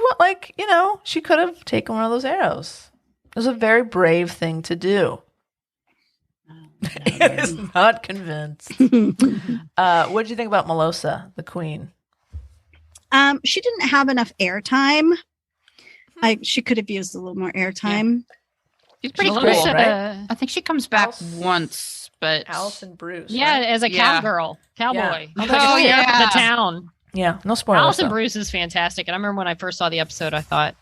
she could have taken one of those arrows. It was a very brave thing to do. It is not convinced. What did you think about Melosa, the queen?
She didn't have enough airtime. She could have used a little more airtime.
She's pretty
She's
cool,
great,
right?
right?
I think she comes back
Alice-
once, but
Alice and Bruce.
Yeah,
right?
as a
Yeah.
cowboy.
Oh,
Oh,
Sheriff of
yeah.
the town.
Yeah, no spoilers.
Alice and
though.
Bruce is fantastic. And I remember when I first saw the episode, I thought,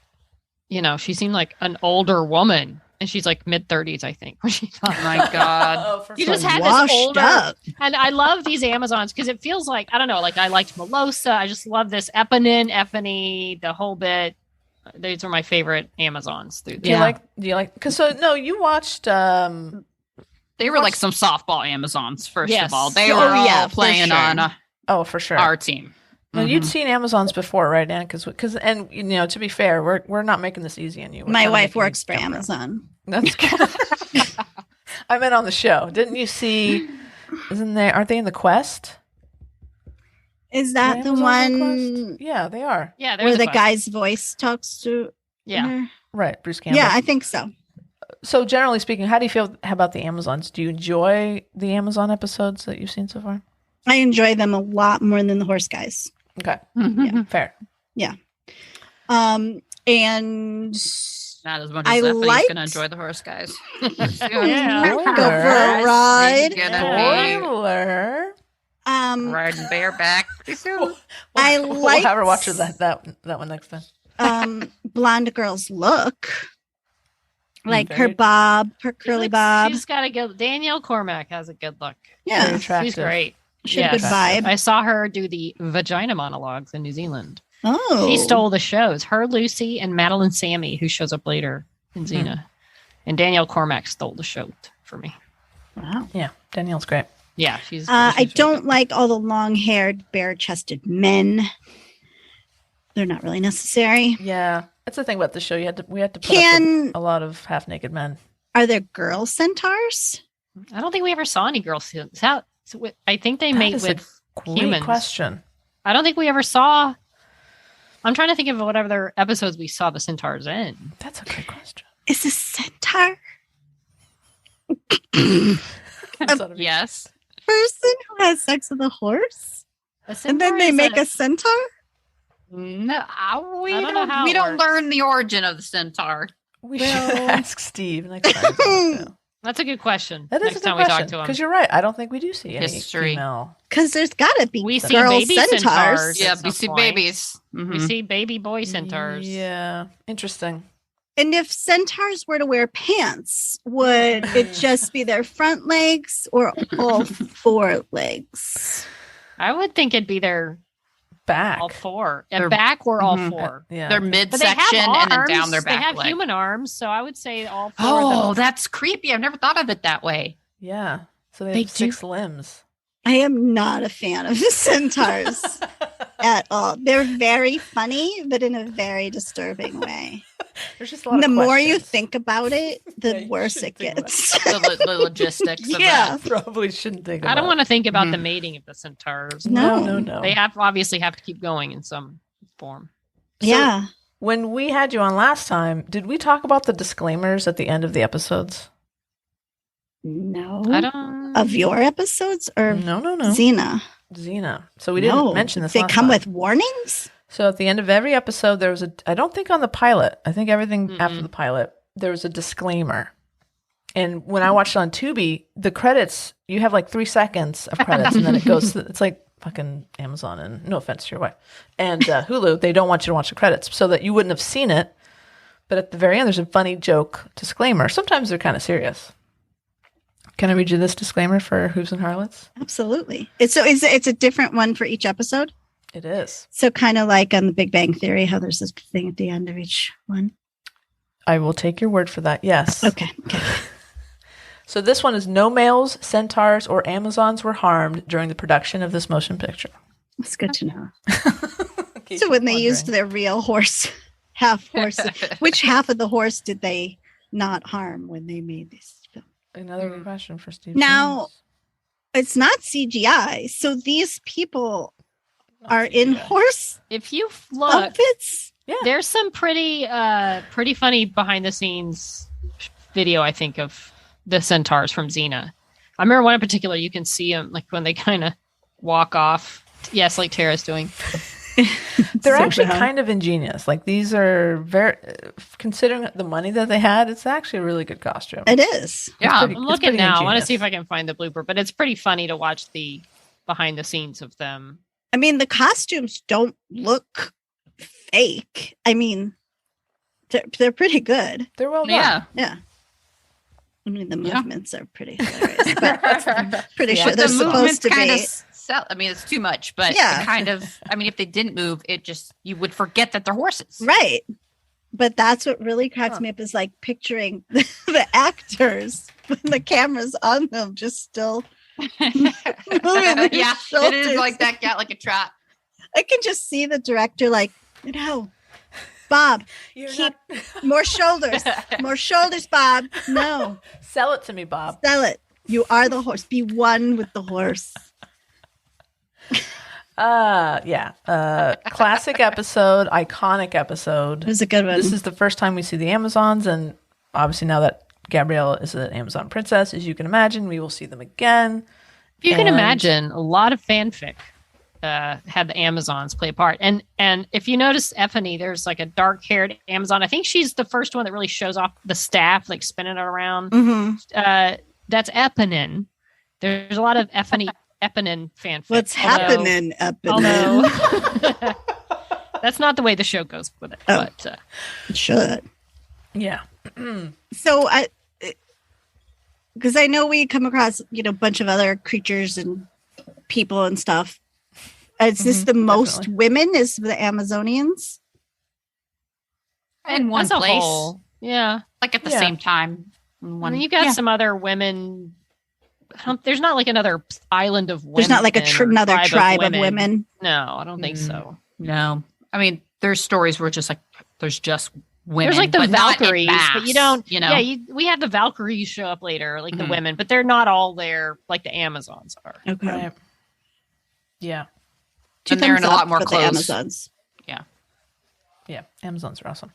she seemed like an older woman. And she's like mid-30s, I think. When she thought,
oh my god.
Oh, for
you
fun.
just had
Washed
this older.
up.
And I love these Amazons because it feels like, I don't know, like I liked Melosa. I just love this Eponin, Ephany, the whole bit. These are my favorite Amazons through
Do you
this.
like? Because you watched.
They were like some softball Amazons, first
Yes.
of all. They
Oh,
were all
yeah, for
playing
sure.
on
Oh, for sure.
our team.
No, you'd seen Amazons before, right, Ann? Because and to be fair, we're not making this easy on you. We're
My
kinda
wife
making
works
you
for
jump around.
Amazon.
That's good. I meant on the show. Didn't you see? Aren't they in the Quest?
Is that the
Amazon's in
one
Quest? Yeah, they are.
Yeah,
where the
Quest.
guy's voice talks to
Yeah.
her?
Right, Bruce Campbell.
Yeah, I think so.
So generally speaking, how do you feel about the Amazons? Do you enjoy the Amazon episodes that you've seen so far?
I enjoy them a lot more than the horse guys.
Okay,
Yeah.
fair.
And
Not as much
I
as Stephanie's
liked-
going to enjoy the horse guys.
Yeah.
go for a ride.
Spoiler.
Riding bareback.
I
We'll
liked-
have her watch that one next time.
Blonde girl's look. Like her
Very-
bob, her curly bob.
She's got a good. Danielle Cormack has a good look.
Very
Yeah,
attractive.
She's great.
she had a good
Yes.
vibe.
I saw her do the vagina monologues in New Zealand.
Oh,
She stole the shows. Her, Lucy, and Madeline Sammy, who shows up later in Xena. And Danielle Cormack stole the show for me.
Wow.
Yeah, Danielle's great.
Yeah, she's.
I
she's
don't like all the long-haired, bare-chested men. They're not really necessary.
Yeah, that's the thing about the show. We had to put up
Can
with a lot of half-naked men.
are there girl centaurs?
I don't think we ever saw any girls. I think they
That
mate
is a
with
Great
humans.
question.
I don't think we ever saw. I'm trying to think of whatever other episodes we saw the Centaurs in.
That's a good question.
Is a centaur
Yes.
person who has sex with a horse, and then they make a centaur?
No, we
I don't know how
we
it
don't
works.
learn the origin of the centaur.
We
Well-
should ask Steve next time.
That's a good question.
That is
Next
a good
time we talk
question
to him.
because you're right. I don't think we do see any
History.
female.
Because there's got to be
We see
girl
baby
centaurs.
centaurs.
Yeah,
At
we
some
see
point.
babies. Mhm.
We see baby boy centaurs.
Yeah, interesting.
And if centaurs were to wear pants, would it just be their front legs or all four legs?
I would think it'd be their
Back.
all four. At
They're-
back or all
Mhm.
four.
Yeah.
Their
But they have
midsection and then
arms.
down their back
They have
leg.
human arms, so I would say all four.
Oh,
of them.
that's creepy. I've never thought of it that way.
Yeah. So they
They
have 6 limbs.
I am not a fan of the centaurs at all. They're very funny, but in a very disturbing way.
There's just a lot
The
of
more you
questions.
think about it, the
Yeah, you
worse
shouldn't
it
think about
gets.
The logistics of
Yeah.
that.
Probably shouldn't think about
I don't want to think about
Mhm.
the mating of the centaurs.
No.
No.
They obviously have to keep going in some form.
Yeah.
When we had you on last time, did we talk about the disclaimers at the end of the episodes?
No.
I don't.
Of your episodes or
No.
Xena?
Xena. So we didn't mention this
They
last
come
time.
with warnings?
So at the end of every episode, there was I don't think on the pilot, I think everything
Mm-mm.
after the pilot, there was a disclaimer. And when I watched on Tubi, the credits, you have like 3 seconds of credits and then it goes, it's like fucking Amazon and no offense to your wife. And Hulu, they don't want you to watch the credits so that you wouldn't have seen it. But at the very end, there's a funny joke disclaimer. Sometimes they're kind of serious. Can I read you this disclaimer for Hooves and Harlots?
Absolutely. It's a different one for each episode.
It is.
So kind of like on the Big Bang Theory, how there's this thing at the end of each one.
I will take your word for that. Yes.
Okay.
So this one is no males, centaurs, or Amazons were harmed during the production of this motion picture.
That's good to know.
In case
So
you're
when they used
wondering.
their real horse, half horse, which half of the horse did they not harm when they made this film?
Another good question for Steve.
Now-
James.
It's not CGI. So these people
Not
are in
CGI.
horse
If you look,
outfits.
there's some pretty funny behind the scenes video, I think, of the centaurs from Xena. I remember one in particular, you can see them like when they kind of walk off. Yes, like Tara's doing.
They're
So
actually
bad.
kind of ingenious. Like these are very, considering the money that they had, it's actually a really good costume.
It is.
Yeah.
pretty-
I'm
it's
looking
pretty
now. I want to
ingenious.
see if I can find the blooper, but it's pretty funny to watch the behind the scenes of them.
I mean, the costumes don't look fake. I mean, they're pretty good.
They're well done.
Yeah.
Yeah. I mean, the
Yeah.
movements are pretty hilarious, but pretty
Yeah,
sure they're
the
supposed
movements
to
kind
be.
of I mean, it's too much, but
Yeah.
it kind of, I mean, if they didn't move, it just, you would forget that they're horses.
Right. But that's what really cracks
Huh.
me up is like picturing the actors when the camera's on them, just still moving their
Yeah, it
shoulders.
is like that cat, like a trap.
I can just see the director like, Bob,
You're
keep
not-
more shoulders, Bob. No,
Sell it to me, Bob.
sell it. You are the horse. Be one with the horse.
Yeah. Classic episode, iconic episode.
It was a good one.
This is the first time we see the Amazons, and obviously now that Gabrielle is an Amazon princess, as you can imagine, we will see them again.
If you can
And-
imagine, a lot of fanfic had the Amazons play a part. And if you notice Ephany, there's like a dark-haired Amazon. I think she's the first one that really shows off the staff, like spinning it around.
Mhm.
That's Eponin. There's a lot of Eponin fanfic.
What's
although-
happening up in
Although
there?
that's not the way the show goes with it.
Oh.
But
It should.
Yeah.
So because I know we come across, a bunch of other creatures and people and stuff. Is this the most
definitely.
women? Is the Amazonians?
In one
as a
place,
whole, yeah.
like at the
Yeah.
same time. In
I
one,
mean, you've got
yeah.
some other women. There's not like another island of women.
There's not like
or
another tribe of women.
No, I don't think
Mm.
so.
No, I mean, there's stories where just like there's just women.
There's like the
but not en
Valkyries, but you
masse,
don't.
You know,
Yeah, we have the Valkyries show up later, like the
Mhm.
women, but they're not all there like the Amazons are.
Okay.
Right. Yeah.
And they're in a
thumbs
lot
up
more
for the
clothes.
Amazons.
Yeah. Amazons are awesome.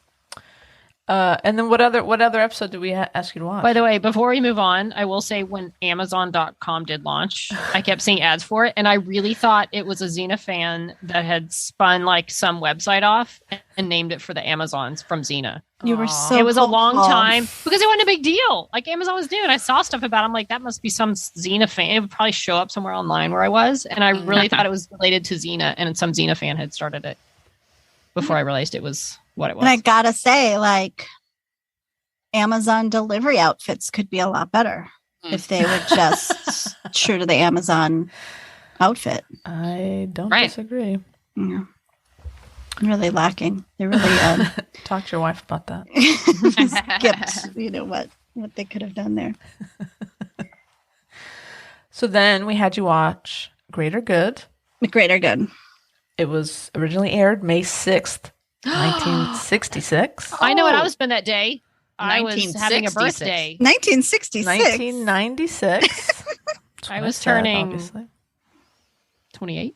And then what other episode did we ask you to watch?
By the way, before we move on, I will say when Amazon.com did launch, I kept seeing ads for it, and I really thought it was a Xena fan that had spun like some website off and named it for the Amazons from Xena.
You were
Aw.
so
It was a long
hopeful.
time because it wasn't a big deal. Like Amazon was new, and I saw stuff about it. I'm like, that must be some Xena fan. It would probably show up somewhere online where I was, and I really thought it was related to Xena, and some Xena fan had started it before I realized it was what it was.
And I gotta say, like, Amazon delivery outfits could be a lot better if they were just true to the Amazon outfit.
I don't
Right.
disagree.
Yeah. Really lacking. They really
Talk to your wife about that.
skipped, what they could have done there.
So then we had you watch Greater Good.
The greater good.
It was originally aired May 6th, 1966.
I know what I was spent that day. I was having a
1966.
birthday.
1966.
1996.
I was
Sad,
turning
obviously.
28.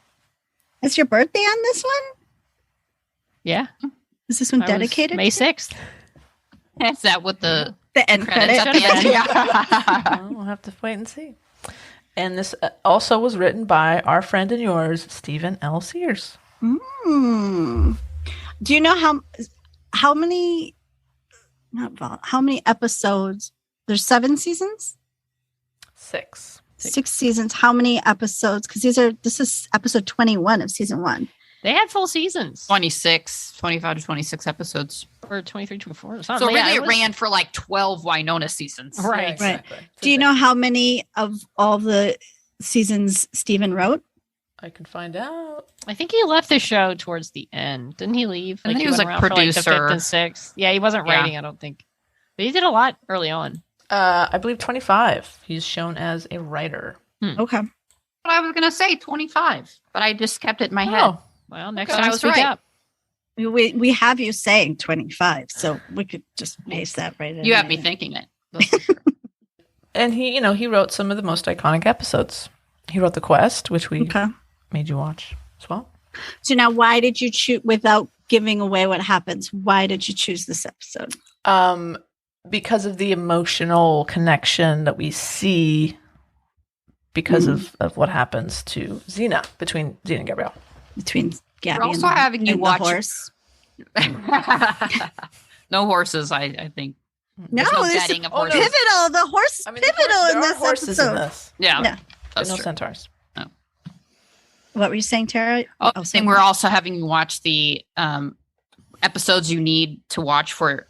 Is your birthday on this one?
Yeah.
Is this one
I was
dedicated?
May 6th.
is that what the
The end
credits
credit.
at the end? Yeah.
Well, we'll have to wait and see. And this also was written by our friend and yours, Stephen L. Sears.
Hmm. Do you know how many how many episodes? There's 7 seasons?
6.
6 seasons. How many episodes? Because this is episode 21 of season 1.
They had full seasons
25 to 26 episodes.
or 23, 24.
So really, it ran for like 12 Winona seasons.
Right.
exactly.
Do you know how many of all the seasons Steven wrote?
I can find out.
I think he left the show towards the end. Didn't he leave?
I think he was
went
like
around for, the
producer.
fifth and sixth. Yeah, he wasn't
Yeah.
writing, I don't think. But he did a lot early on.
I believe 25. He's shown as a writer.
Okay.
But I was going to say 25, but I just kept it in my head.
Oh,
Well, next
Okay,
time
I was
speak
right.
up.
We have you saying 25, so we could just paste that right in.
You have me
there.
thinking it. That's for sure.
and he wrote some of the most iconic episodes. He wrote The Quest, which we
Okay.
made you watch as well.
So now, why did you choose, without giving away what happens, why did you choose this episode?
Because of the emotional connection that we see because of what happens to Xena, between Xena and Gabrielle.
Between Gabby
We're also
and
having you
and the
watch
horse.
No horses, I think.
No,
There's no
this
betting of
oh, no.
horses.
pivotal. The horse is
I mean,
pivotal
there
in
are
this
horses
episode.
in this,
Yeah,
Yeah.
but
that's
no
true.
centaurs.
What were you saying, Tara?
Oh, and we're also having you watch the episodes you need to watch for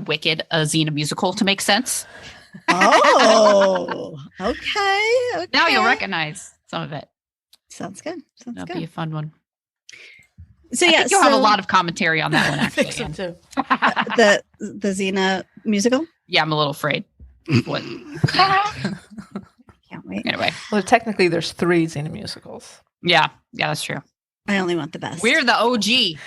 Wicked, a Xena musical, to make sense.
Oh, okay.
Now you'll recognize some of it.
Sounds good. Sounds
That'll
good.
be a fun one.
So
I
yeah,
think you'll have a lot of commentary on that one.
I think
Actually,
so too.
the Xena musical.
yeah, I'm a little afraid. What?
Can't wait.
Anyway,
Well, technically, there's 3 Xena musicals.
yeah, that's true.
I only want the best.
We're the OG.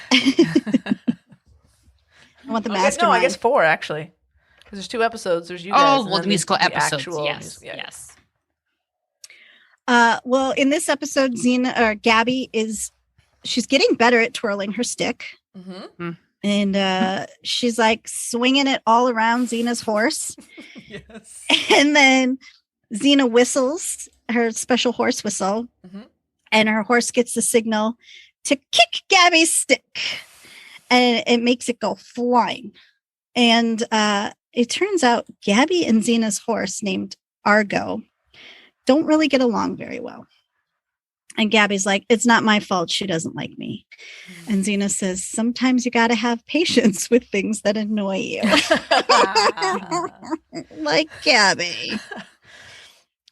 I want the
I guess,
mastermind.
no, I guess 4 actually, because there's 2 episodes. There's you guys. and
well,
then
the musical episodes.
actual
Yes,
music- yeah.
yes.
Well, in this episode, Gabby she's getting better at twirling her stick,
Mhm.
and she's like swinging it all around Xena's horse.
Yes.
And then Xena whistles her special horse whistle,
Mhm.
and her horse gets the signal to kick Gabby's stick, and it makes it go flying. And it turns out Gabby and Xena's horse, named Argo, don't really get along very well. And Gabby's like, it's not my fault she doesn't like me. And Xena says, sometimes you got to have patience with things that annoy you. Like Gabby.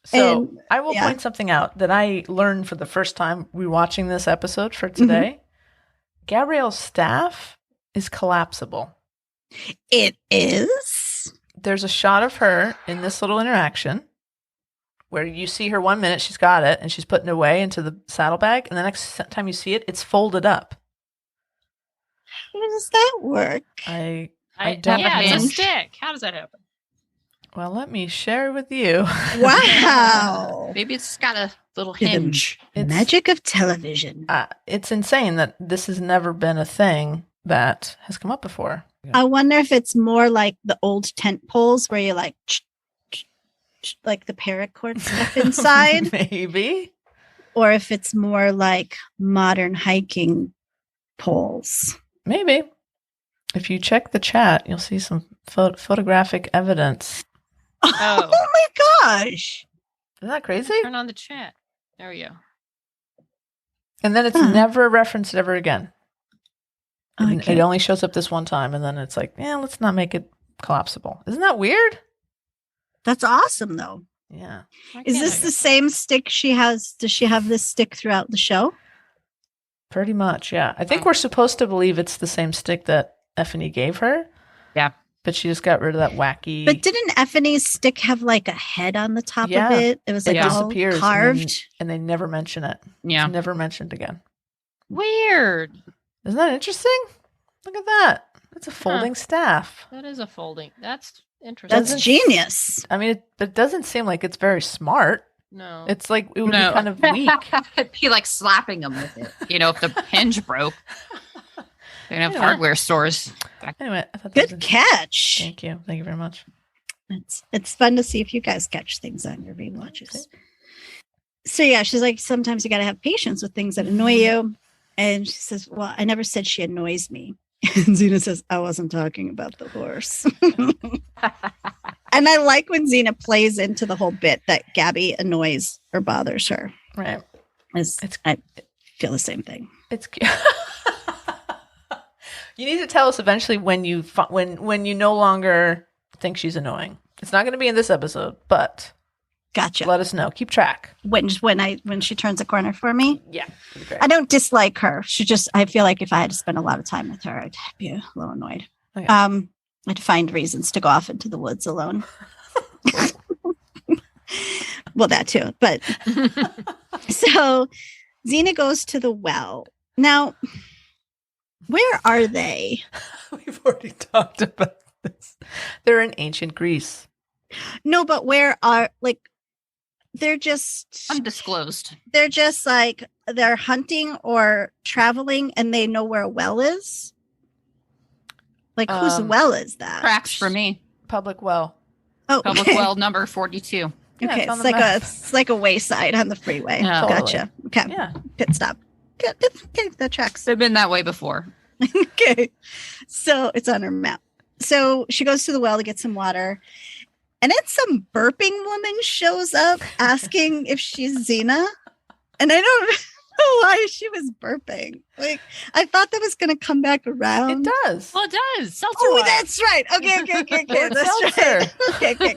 So
And-
I will
yeah.
point something out that I learned for the first time rewatching this episode for today. Gabrielle's staff is collapsible.
It is.
There's a shot of her in this little interaction where you see her 1 minute, she's got it, and she's putting it away into the saddlebag, and the next time you see it, it's folded up.
How does that work?
I
Yeah,
don't
it's a
know.
stick. How does that happen?
Well, let me share with you.
Wow.
Maybe it's got a little
Give them-
hinge.
It's-
Magic of television.
It's insane that this has never been a thing that has come up before.
I wonder if it's more like the old tent poles where you like the paracord stuff inside,
Maybe.
or if it's more like modern hiking poles.
Maybe. If you check the chat, you'll see some photographic evidence.
Oh.
Oh my gosh.
Isn't that crazy?
Turn on the chat. There we go.
And then it's
Huh.
never referenced ever again.
Okay.
It only shows up this one time, and then it's like, yeah, let's not make it collapsible. Isn't that weird?
That's awesome though.
Yeah.
Why
Is
can't
this
I
the
go-
same stick she has? Does she have this stick throughout the show?
Pretty much, yeah. I think we're supposed to believe it's the same stick that Effany gave her.
Yeah.
But she just got rid of that wacky.
But didn't Effany's stick have like a head on the top
Yeah.
of it? It was like
it
all
disappears,
carved.
and they never mention it.
Yeah.
It's never mentioned again.
Weird.
Isn't that interesting? Look at that. It's a folding staff.
That is a folding. That's interesting.
That's genius.
I mean, it doesn't seem like it's very smart.
No.
It's like it would
No.
be kind of weak.
It'd be like slapping them with it. You know, if the hinge broke. They don't have
Yeah.
hardware stores.
Anyway, I thought that was
Good
interesting.
catch.
Thank you. Thank you very much.
It's fun to see if you guys catch things on your rewatches. So yeah, she's like, sometimes you got to have patience with things that annoy you. And she says, well, I never said she annoys me. And Xena says, I wasn't talking about the horse. And I like when Xena plays into the whole bit that Gabby annoys or bothers her.
Right.
I feel the same thing.
It's cute. You need to tell us eventually when you when you no longer think she's annoying. It's not going to be in this episode, but
Gotcha.
let us know. Keep track.
When she turns a corner for me,
Yeah. that'd be great.
I don't dislike her. I feel like if I had to spend a lot of time with her, I'd be a little annoyed.
Okay.
I'd find reasons to go off into the woods alone. Well, that too. But so Xena goes to the well. Now, where are they?
We've already talked about this. They're in ancient Greece.
No, but where are they're just
Undisclosed.
like they're hunting or traveling and they know where a well is? Like whose well is that?
Tracks for me.
Public well.
Oh,
Public
okay.
well number 42.
Yeah,
Okay,
it's on
it's
the
like
map.
it's like a wayside on the freeway.
Yeah.
Gotcha. Okay.
Yeah.
Pit stop. Good. Okay, that tracks.
They've been that way before.
Okay. So it's on her map. So she goes to the well to get some water. And then some burping woman shows up asking if she's Xena. And I don't know why she was burping. Like, I thought that was going to come back around.
It does.
Well, it does. Seltzer
Oh,
water.
that's right. Okay. That's right.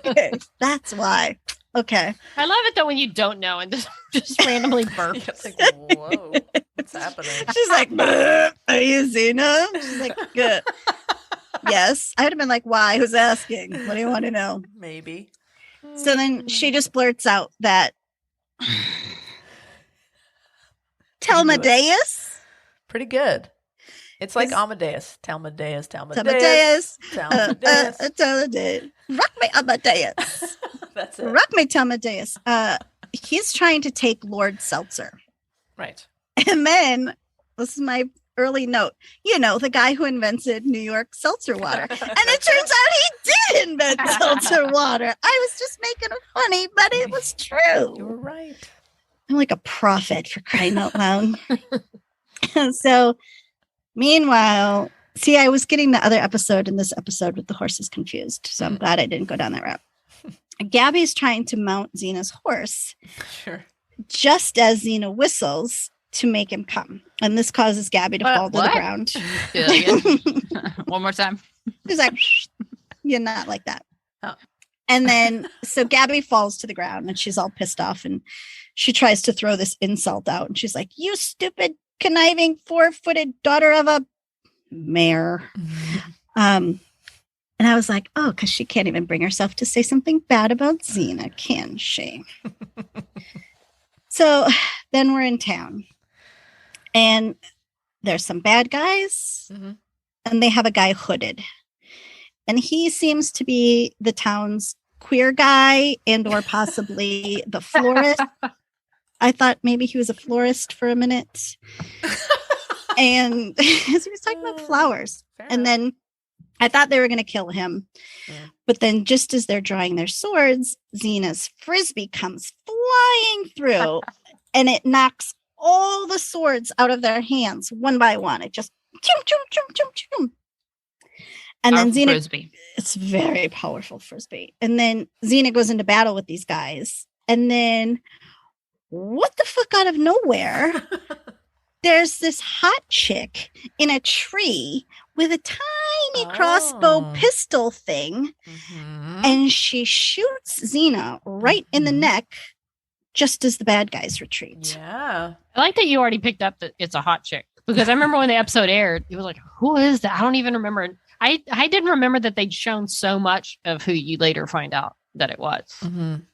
Okay. That's why. Okay.
I love it though when you don't know and just randomly burp.
It's like, whoa, what's happening?
She's like, are you Xena? She's like, good. Yes. I'd have been like, why? Who's asking? What do you want to know?
Maybe.
So then she just blurts out that Talmadeus.
Pretty good. It's like
Is-
Amadeus. Talmadeus.
Talmadeus.
Talmadeus.
Rock me, Amadeus.
That's it.
Rock me, Talmadeus. He's trying to take Lord Seltzer.
Right.
And then, this is my early note, the guy who invented New York seltzer water. And it turns out he did invent seltzer water. I was just making it funny, but it was
You
true.
were right.
I'm like a prophet, for crying out loud. So, meanwhile, see, I was getting the other episode and this episode with the horses confused. So I'm glad I didn't go down that route. Gabby's trying to mount Xena's horse
Sure.
just as Xena whistles to make him come. And this causes Gabby to fall to the
What?
ground.
Do that again. One more time.
She's like, you're not like that.
Oh.
And then, so Gabby falls to the ground and she's all pissed off and she tries to throw this insult out. And she's like, you stupid, conniving, four-footed daughter of a mayor. And I was like, oh, because she can't even bring herself to say something bad about Xena, can she? So then we're in town and there's some bad guys and they have a guy hooded. And he seems to be the town's queer guy and or possibly the florist. I thought maybe he was a florist for a minute. And he was talking about flowers. And then I thought they were going to kill him.
Yeah.
But then just as they're drawing their swords, Xena's frisbee comes flying through and it knocks all the swords out of their hands one by one. It just chum, chum, chum, chum, chum. And then
Powerful
Xena,
frisbee.
it's very powerful frisbee. And then Xena goes into battle with these guys. And then what the fuck out of nowhere? There's this hot chick in a tree with a tiny crossbow pistol thing. And she shoots Xena right in the neck just as the bad guys retreat.
Yeah.
I like that you already picked up that it's a hot chick because I remember when the episode aired, it was like, who is that? I don't even remember. I didn't remember that they'd shown so much of who you later find out that it was.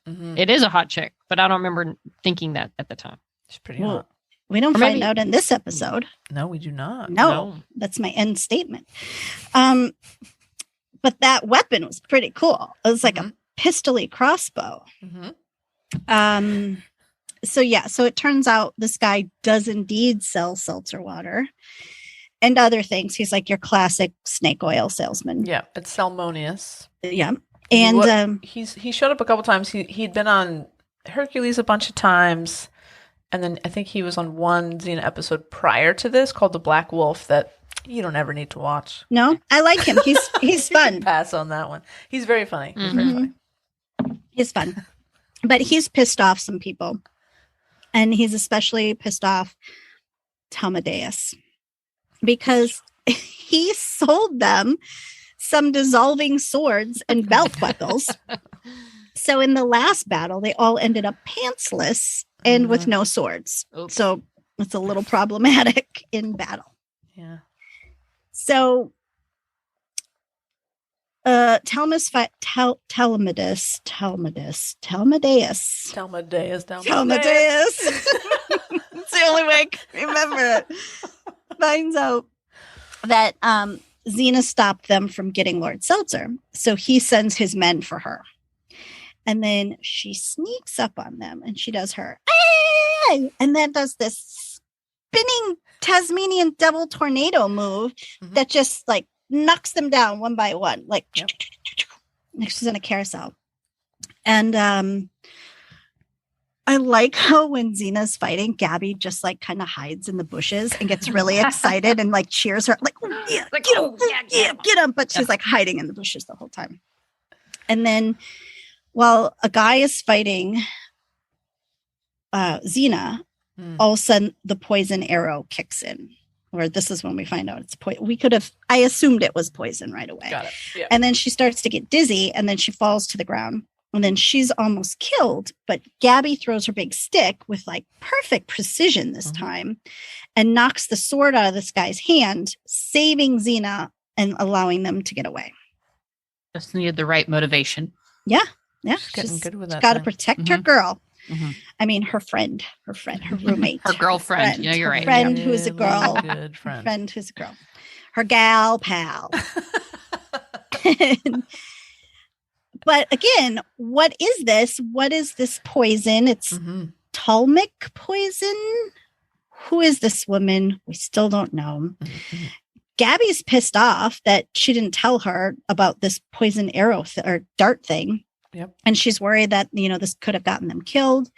It is a hot chick, but I don't remember thinking that at the time.
She's pretty hot.
We don't
Or
find
maybe-
out in this episode.
No, we do not.
No, that's my end statement. But that weapon was pretty cool. It was like a pistol-y crossbow. So it turns out this guy does indeed sell seltzer water and other things. He's like your classic snake oil salesman.
Yeah, it's Salmonius.
Yeah. And
He showed up a couple times. He'd been on Hercules a bunch of times. And then I think he was on one Xena episode prior to this called The Black Wolf that you don't ever need to watch.
no, I like him. He's fun.
Pass on that one. He's very funny. He's very funny.
He's fun. But he's pissed off some people. And he's especially pissed off Talmadeus because he sold them some dissolving swords and belt buckles. So in the last battle, they all ended up pantsless and with no swords.
Oops.
So it's a little problematic in battle.
Yeah.
So Talmadeus.
Talmadeus.
It's the only way I can remember it. Finds out that Xena stopped them from getting Lord Seltzer. So he sends his men for her. And then she sneaks up on them and she does her, "Ay!" And then does this spinning Tasmanian devil tornado move that just like knocks them down one by one. Like next she's in a carousel. And I like how when Xena's fighting, Gabby just like kind of hides in the bushes and gets really excited and like cheers her like, oh, yeah,
Like,
get him,
oh, yeah,
get him. But she's like hiding in the bushes the whole time. And then while a guy is fighting Xena, all of a sudden the poison arrow kicks in. Or this is when we find out it's poison. I assumed it was poison right away.
Got it. Yeah.
And then she starts to get dizzy and then she falls to the ground. And then she's almost killed, but Gabby throws her big stick with like perfect precision this time and knocks the sword out of this guy's hand, saving Xena and allowing them to get away.
Just needed the right motivation.
Yeah.
She's getting good with that.
Got to protect her girl.
Mm-hmm.
I mean, her friend, her roommate,
Her girlfriend. You're right.
Friend who is a
Really
girl.
good friend.
Friend who's a girl. Her gal pal. But again, what is this? What is this poison? It's Tulmic poison. Who is this woman? We still don't know. Gabby's pissed off that she didn't tell her about this poison arrow or dart thing.
Yep.
And she's worried that, this could have gotten them killed.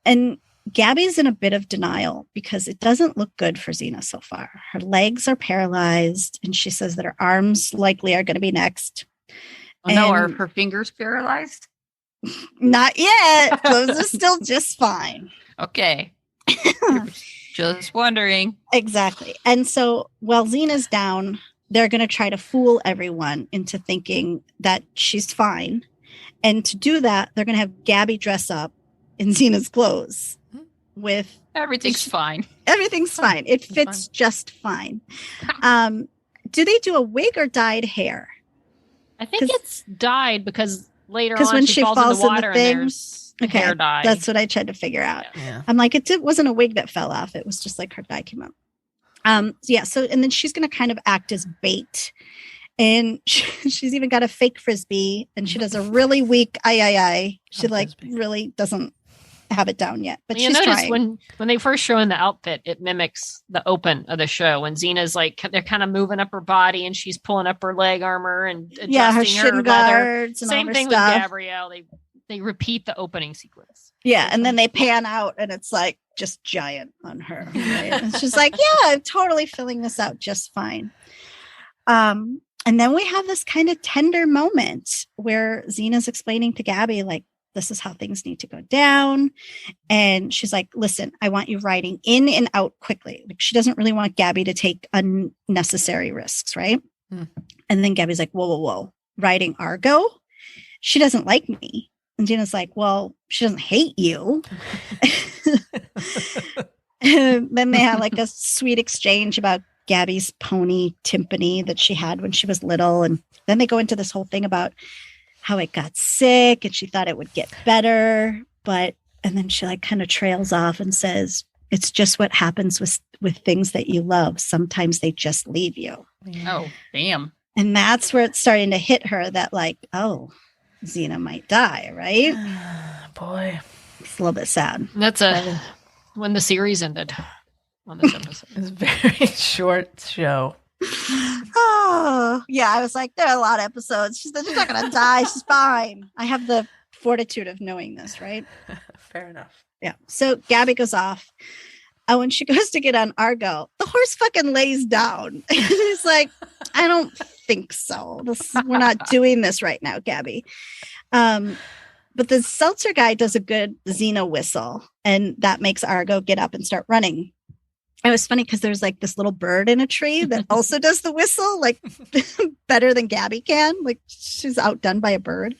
And Gabby's in a bit of denial because it doesn't look good for Xena so far. Her legs are paralyzed, and she says that her arms likely are going to be next.
Oh, no, are her fingers paralyzed?
Not yet. Those are still just fine.
Okay. Just wondering.
Exactly. And so while Xena's down, they're going to try to fool everyone into thinking that she's fine. And to do that, they're going to have Gabby dress up in Xena's clothes with...
Everything's fine.
Everything's fine. It fits just fine. Do they do a wig or dyed hair?
I think it's dyed because later on
when
she falls in the water and there's hair dye.
That's what I tried to figure out.
Yeah.
I'm like, it wasn't a wig that fell off. It was just like her dye came out. So and then she's going to kind of act as bait. And she's even got a fake frisbee, and she does a really weak She really doesn't have it down yet, but she's
notice
trying.
when they first show in the outfit, it mimics the open of the show when Xena's like they're kind of moving up her body and she's pulling up her leg armor and adjusting
her shin
leather.
guards and
Same
all her
thing
stuff.
with Gabrielle. They repeat the opening sequence.
Yeah, and then they pan out and it's like just giant on her. Right? And she's like, yeah, I'm totally filling this out just fine. And then we have this kind of tender moment where Xena's explaining to Gabby, like, this is how things need to go down. And she's like, listen, I want you riding in and out quickly. Like, she doesn't really want Gabby to take unnecessary risks, right? And then Gabby's like, whoa. Riding Argo? She doesn't like me. And Gina's like, well, she doesn't hate you. And then they have like a sweet exchange about Gabby's pony Timpani that she had when she was little. And then they go into this whole thing about how it got sick and she thought it would get better. And then she like kind of trails off and says, it's just what happens with things that you love. Sometimes they just leave you.
Oh, damn.
And that's where it's starting to hit her that like, oh, Xena might die, right?
Boy.
It's a little bit sad.
That's when the series ended on this episode.
It's a very short show.
Oh, yeah. I was like, there are a lot of episodes. She's not going to die. She's fine. I have the fortitude of knowing this, right?
Fair enough.
Yeah. So Gabby goes off. Oh, when she goes to get on Argo, the horse fucking lays down. He's like, I don't think so. We're not doing this right now, Gabby. But the Seltzer guy does a good Xena whistle, and that makes Argo get up and start running. It was funny because there's like this little bird in a tree that also does the whistle, like better than Gabby can. Like she's outdone by a bird.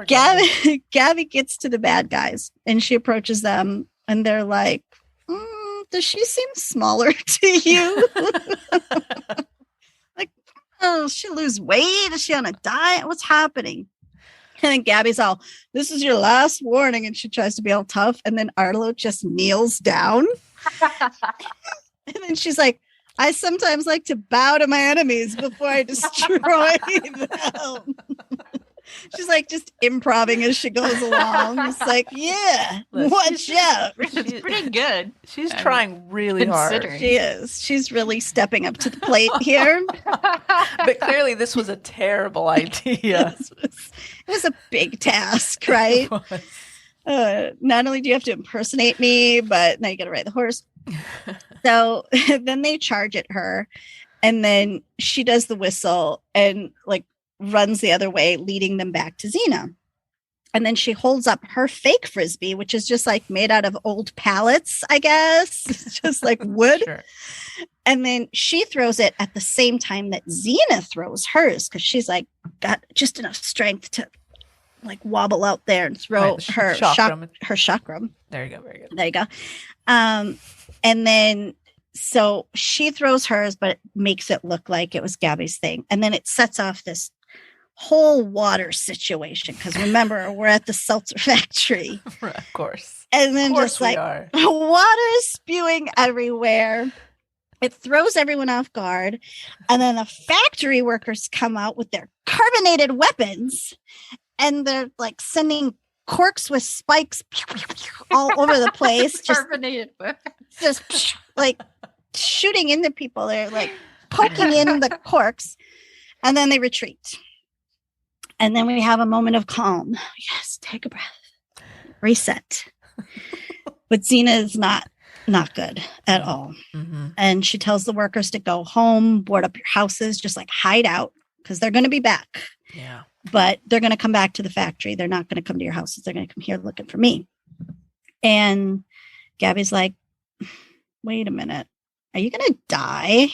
Gabby gets to the bad guys and she approaches them and they're like, does she seem smaller to you? Like, oh, she lose weight? Is she on a diet? What's happening? And then Gabby's all, this is your last warning. And she tries to be all tough. And then Arlo just kneels down. And then she's like, I sometimes like to bow to my enemies before I destroy them. She's like just improving as she goes along. It's like, yeah, watch out.
It's pretty good.
She's trying really hard.
considering.
She is. She's really stepping up to the plate here.
But clearly this was a terrible idea.
It was a big task, right? Not only do you have to impersonate me, but now you got to ride the horse. So then they charge at her, and then she does the whistle and like runs the other way, leading them back to Xena. And then she holds up her fake frisbee, which is just like made out of old pallets, I guess. It's just like wood.
Sure.
And then she throws it at the same time that Xena throws hers, because she's like got just enough strength to like wobble out there and throw her chakram.
There you go. Very good.
There you go. And then so she throws hers, but makes it look like it was Gabby's thing. And then it sets off this whole water situation, because remember, we're at the Seltzer factory.
Of course.
And then
Of course
just like water is spewing everywhere. It throws everyone off guard. And then the factory workers come out with their carbonated weapons, and they're like sending corks with spikes all over the place.
Carbonated.
Just like shooting into people. They're like poking in the corks, and then they retreat. And then we have a moment of calm. Yes, take a breath. Reset. But Xena is not good at all.
Mm-hmm.
And she tells the workers to go home, board up your houses, just like hide out, because they're going to be back.
Yeah.
But they're going to come back to the factory. They're not going to come to your houses. They're going to come here looking for me. And Gabby's like, wait a minute. Are you going to die?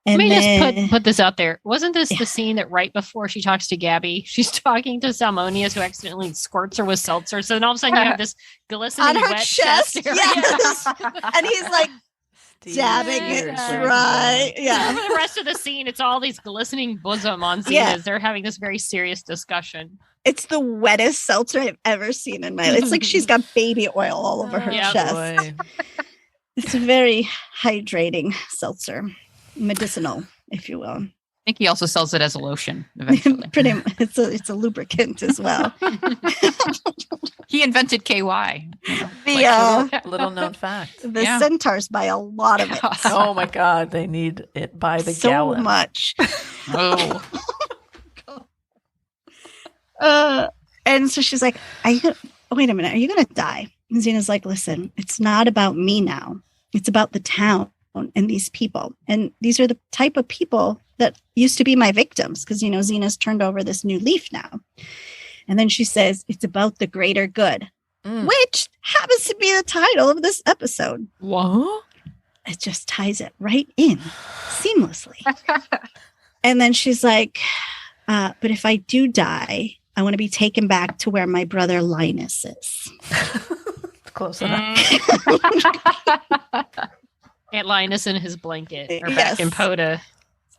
And
Let me
then,
just put this out there. Wasn't this the scene that right before she talks to Gabby, she's talking to Salmonius, who accidentally squirts her with seltzer? So then all of a sudden you have this glistening
on her
wet
chest?
area.
Yes. And he's like dabbing it dry. Yeah.
For the rest of the scene, it's all these glistening bosom on Xena's.
Yeah.
They're having this very serious discussion.
It's the wettest seltzer I've ever seen in my life. It's like she's got baby oil all over her
Yeah.
chest.
Boy.
It's a very hydrating seltzer. Medicinal, if you will.
I think he also sells it as a lotion eventually.
Pretty much, it's a lubricant as well.
He invented KY.
The
Little known fact.
Yeah.
Centaurs buy a lot of it.
Oh my God, they need it by the
so
gallon.
much.
Oh,
And so she's like, wait a minute, are you gonna die? And Xena's like, listen, it's not about me now. It's about the town and these people. And these are the type of people that used to be my victims, because, you know, Xena's turned over this new leaf now. And then she says, it's about the greater good, which happens to be the title of this episode.
what?
It just ties it right in seamlessly. And then she's like, but if I do die, I want to be taken back to where my brother Linus is.
Close enough.
Aunt Linus in his blanket. Or
Yes.
back in Poda.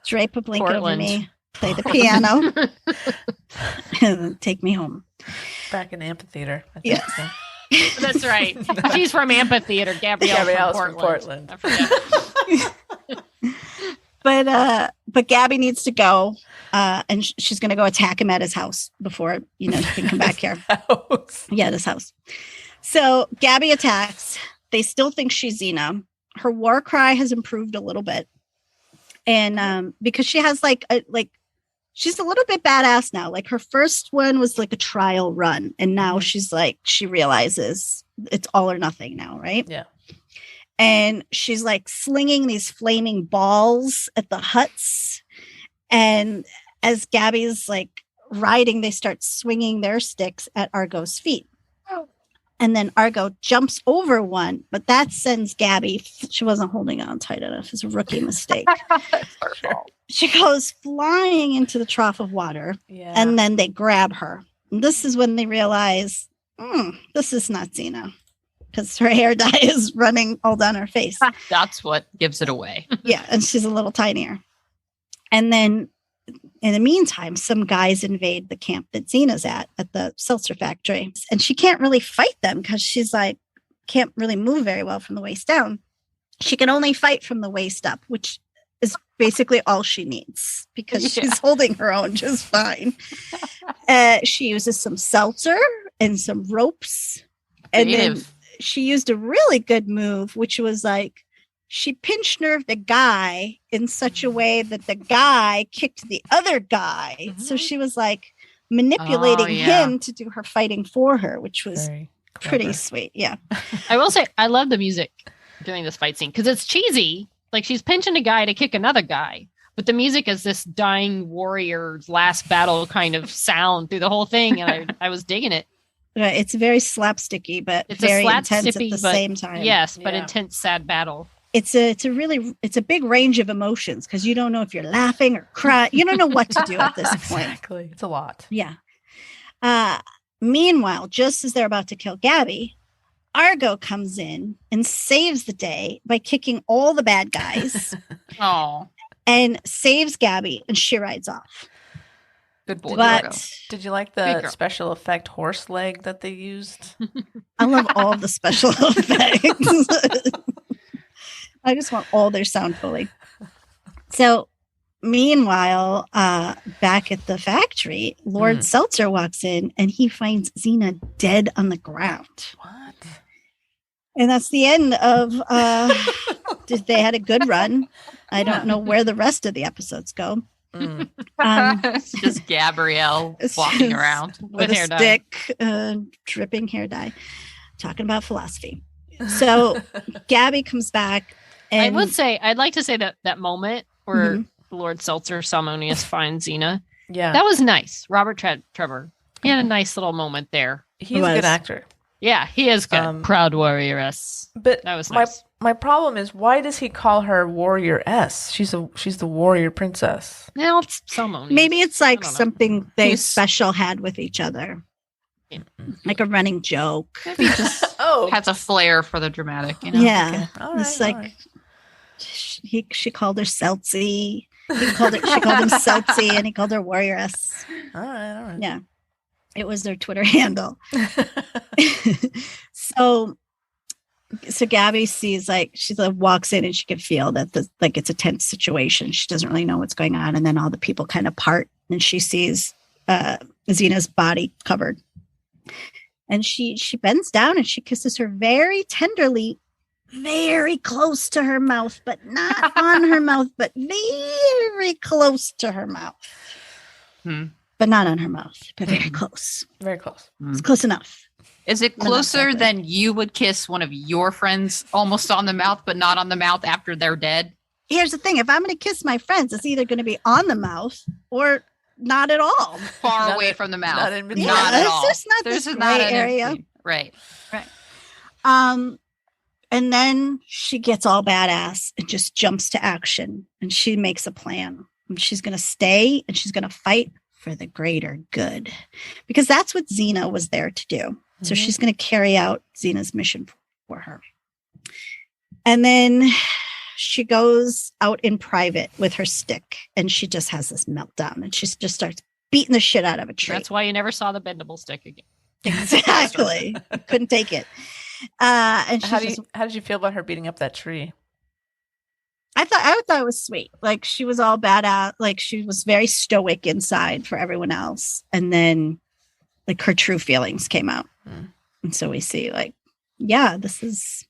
Drape a blanket over
Portland.
me, play the piano, and then take me home.
Back in the amphitheater. I think.
Yes.
That's right. She's from Amphitheater. Gabrielle's from Portland. I forget.
But Gabby needs to go, and she's going to go attack him at his house before, you know, he can come back here. Yeah, this house. So Gabby attacks. They still think she's Xena. Her war cry has improved a little bit. And because she has she's a little bit badass now. Like her first one was like a trial run. And now she's like, she realizes it's all or nothing now, right?
Yeah.
And she's like slinging these flaming balls at the huts. And as Gabby's like riding, they start swinging their sticks at Argo's feet. And then Argo jumps over one, but that sends Gabby. She wasn't holding on tight enough. It's a rookie mistake. She goes flying into the trough of water, and then they grab her. And this is when they realize, this is not Xena, because her hair dye is running all down her face.
That's what gives it away.
Yeah, and she's a little tinier. And then in the meantime, some guys invade the camp that Xena's at the Seltzer factory. And she can't really fight them because she's like, can't really move very well from the waist down. She can only fight from the waist up, which is basically all she needs because she's holding her own just fine. She uses some seltzer and some ropes. And then she used a really good move, which was like she pinch nerved the guy in such a way that the guy kicked the other guy. Mm-hmm. So she was like manipulating him to do her fighting for her, which was pretty sweet. Yeah.
I will say, I love the music during this fight scene because it's cheesy. Like she's pinching a guy to kick another guy, but the music is this dying warrior's last battle kind of sound through the whole thing. And I was digging it.
It's very slapsticky, but it's very intense at the same time.
Yes, but intense, sad battle.
It's a big range of emotions because you don't know if you're laughing or crying. You don't know what to do at this point.
Exactly. It's a lot.
Yeah. Meanwhile, just as they're about to kill Gabby, Argo comes in and saves the day by kicking all the bad guys. And saves Gabby, and she rides off.
Good boy.
But did you like the special effect horse leg that they used?
I love all the special effects. I just want all their sound fully. So, meanwhile, back at the factory, Lord Seltzer walks in and he finds Xena dead on the ground.
What?
And that's the end of. They had a good run. I don't know where the rest of the episodes go.
It's just Gabrielle walking around
with a hair stick, dripping hair dye, talking about philosophy. So Gabby comes back. And
I would say, I'd like to say that moment where Lord Seltzer Salmonius finds Xena. Yeah. That was nice. Robert Trevor. He had a nice little moment there.
He's a good actor.
Yeah, he is good. Proud warrioress.
But
that was nice.
My problem is, why does he call her warrior-S? She's the warrior princess.
Well, it's Salmonius.
Maybe it's like something they special had with each other. Yeah. Like a running joke.
Maybe just has a flair for the dramatic, you know?
Yeah. Okay. All right, it's like she called her Seltzy. She called him Seltzy, and he called her warrioress.
All right.
Yeah. It was their Twitter handle. So Gabby sees, like, she walks in and she can feel that it's a tense situation. She doesn't really know what's going on. And then all the people kind of part and she sees Xena's body covered. And she bends down and she kisses her very tenderly, very close to her mouth, but not on her mouth, but very close to her mouth. But not on her mouth, but very close.
Very close.
It's close enough.
Is it closer than you would kiss one of your friends almost on the mouth, but not on the mouth after they're dead?
Here's the thing. If I'm going to kiss my friends, it's either going to be on the mouth or not at all.
Far away from the mouth.
Not in between.
Not at all.
It's just not this gray area.
Right.
And then she gets all badass and just jumps to action. And she makes a plan. And she's going to stay and she's going to fight for the greater good. Because that's what Xena was there to do. So she's going to carry out Xena's mission for her. And then she goes out in private with her stick and she just has this meltdown and she just starts beating the shit out of a tree.
That's why you never saw the bendable stick again.
Exactly. Couldn't take it. And
how did you feel about her beating up that tree?
I thought it was sweet. Like she was all badass. Like she was very stoic inside for everyone else. And then like her true feelings came out. And so we see like, yeah, this is,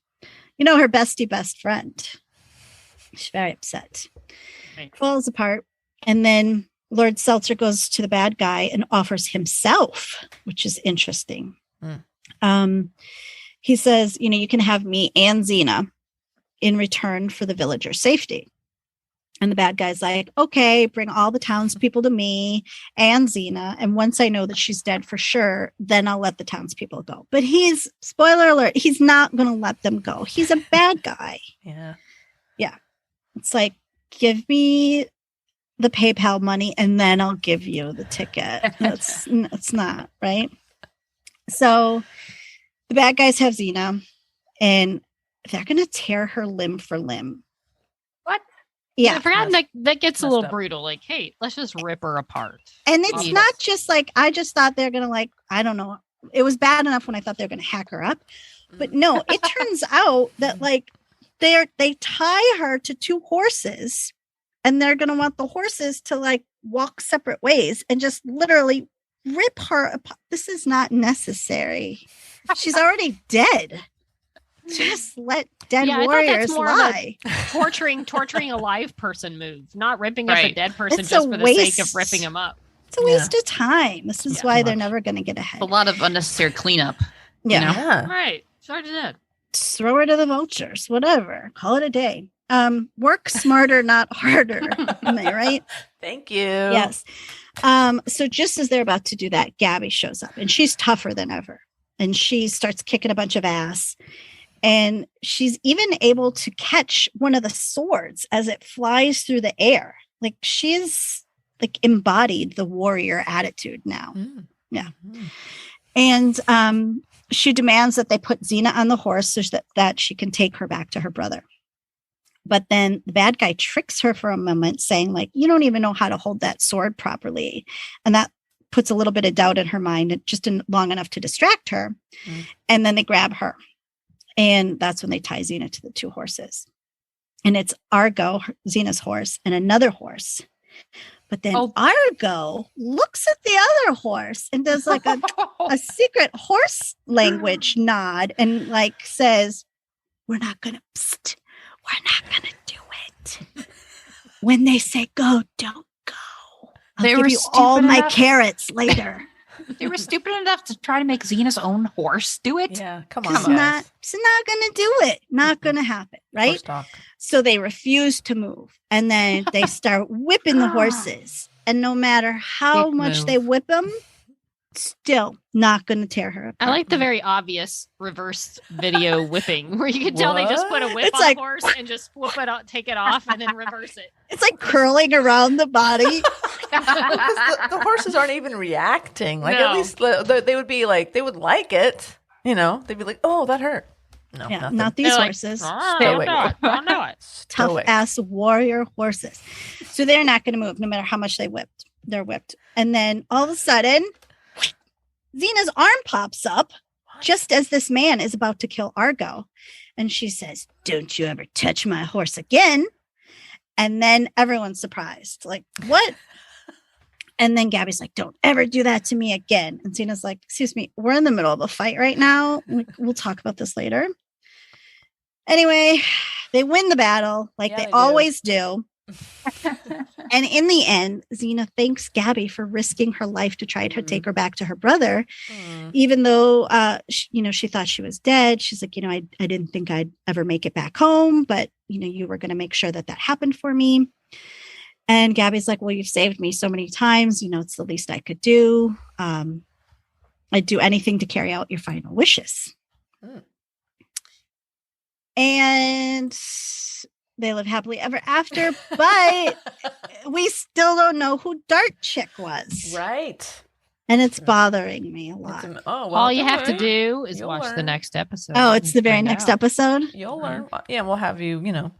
her bestie best friend. She's very upset. Right. Falls apart. And then Lord Seltzer goes to the bad guy and offers himself, which is interesting. He says, you can have me and Xena in return for the villager's safety. And the bad guy's like, okay, bring all the townspeople to me and Xena. And once I know that she's dead for sure, then I'll let the townspeople go. But spoiler alert, he's not going to let them go. He's a bad guy.
Yeah.
It's like, give me the PayPal money and then I'll give you the ticket. It's not, right? So the bad guys have Xena and they're going to tear her limb for limb.
What?
Yeah.
I forgot that gets a little brutal. Like, hey, let's just rip her apart.
And it's not just like, I just thought they're going to like, I don't know. It was bad enough when I thought they were going to hack her up. But no, it turns out that like they tie her to two horses and they're going to want the horses to like walk separate ways and just literally rip her apart. This is not necessary. She's already dead. Just let dead warriors lie.
Torturing a live person move, not ripping up a dead person
It's
just
a
for the
waste.
sake of ripping them up.
It's a waste of time. This is why they're never going to get ahead.
A lot of unnecessary cleanup.
Yeah.
You know?
Yeah.
Right. Start to that.
Throw her to the vultures, whatever. Call it a day. Work smarter, not harder. Am I right?
Thank you.
Yes. So just as they're about to do that, Gabby shows up and she's tougher than ever. And she starts kicking a bunch of ass. And she's even able to catch one of the swords as it flies through the air. Like she's like embodied the warrior attitude now. Yeah. And she demands that they put Xena on the horse so that she can take her back to her brother. But then the bad guy tricks her for a moment, saying like, you don't even know how to hold that sword properly. And that puts a little bit of doubt in her mind, just long enough to distract her. And then they grab her. And that's when they tie Xena to the two horses. And it's Argo, Xena's horse, and another horse. But then Argo looks at the other horse and does like a secret horse language nod and like says, we're not going to do it. When they say go, don't go. I'll give you all my carrots later.
They were stupid enough to try to make Xena's own horse do it.
Yeah, come
It's
on.
not going to do it. Not going to happen, right? So they refuse to move. And then they start whipping the horses. And no matter how much they whip them, still not going to tear her apart.
I like the very obvious reverse video whipping where you can tell they just put a whip on the horse and just whip it out, take it off, and then reverse it.
It's like curling around the body.
The horses aren't even reacting. Like at least they would be like, they would like it. You know, they'd be like, oh, that hurt. No,
yeah, not these horses.
Don't know it.
Tough ass warrior horses. So they're not going to move no matter how much they're whipped. And then all of a sudden, Xena's arm pops up just as this man is about to kill Argo. And she says, don't you ever touch my horse again. And then everyone's surprised. Like, what? And then Gabby's like, don't ever do that to me again. And Xena's like, excuse me, we're in the middle of a fight right now. We'll talk about this later. Anyway, they win the battle like they always do. And in the end, Xena thanks Gabby for risking her life to try to take her back to her brother, even though, she thought she was dead. She's like, I didn't think I'd ever make it back home, but, you were going to make sure that happened for me. And Gabby's like, well, you've saved me so many times. It's the least I could do. I'd do anything to carry out your final wishes. And they live happily ever after, but we still don't know who Dart Chick was.
Right.
And it's bothering me a lot.
All you have to do is watch the next episode.
Oh, it's the very next episode?
You'll learn. Yeah, we'll have you,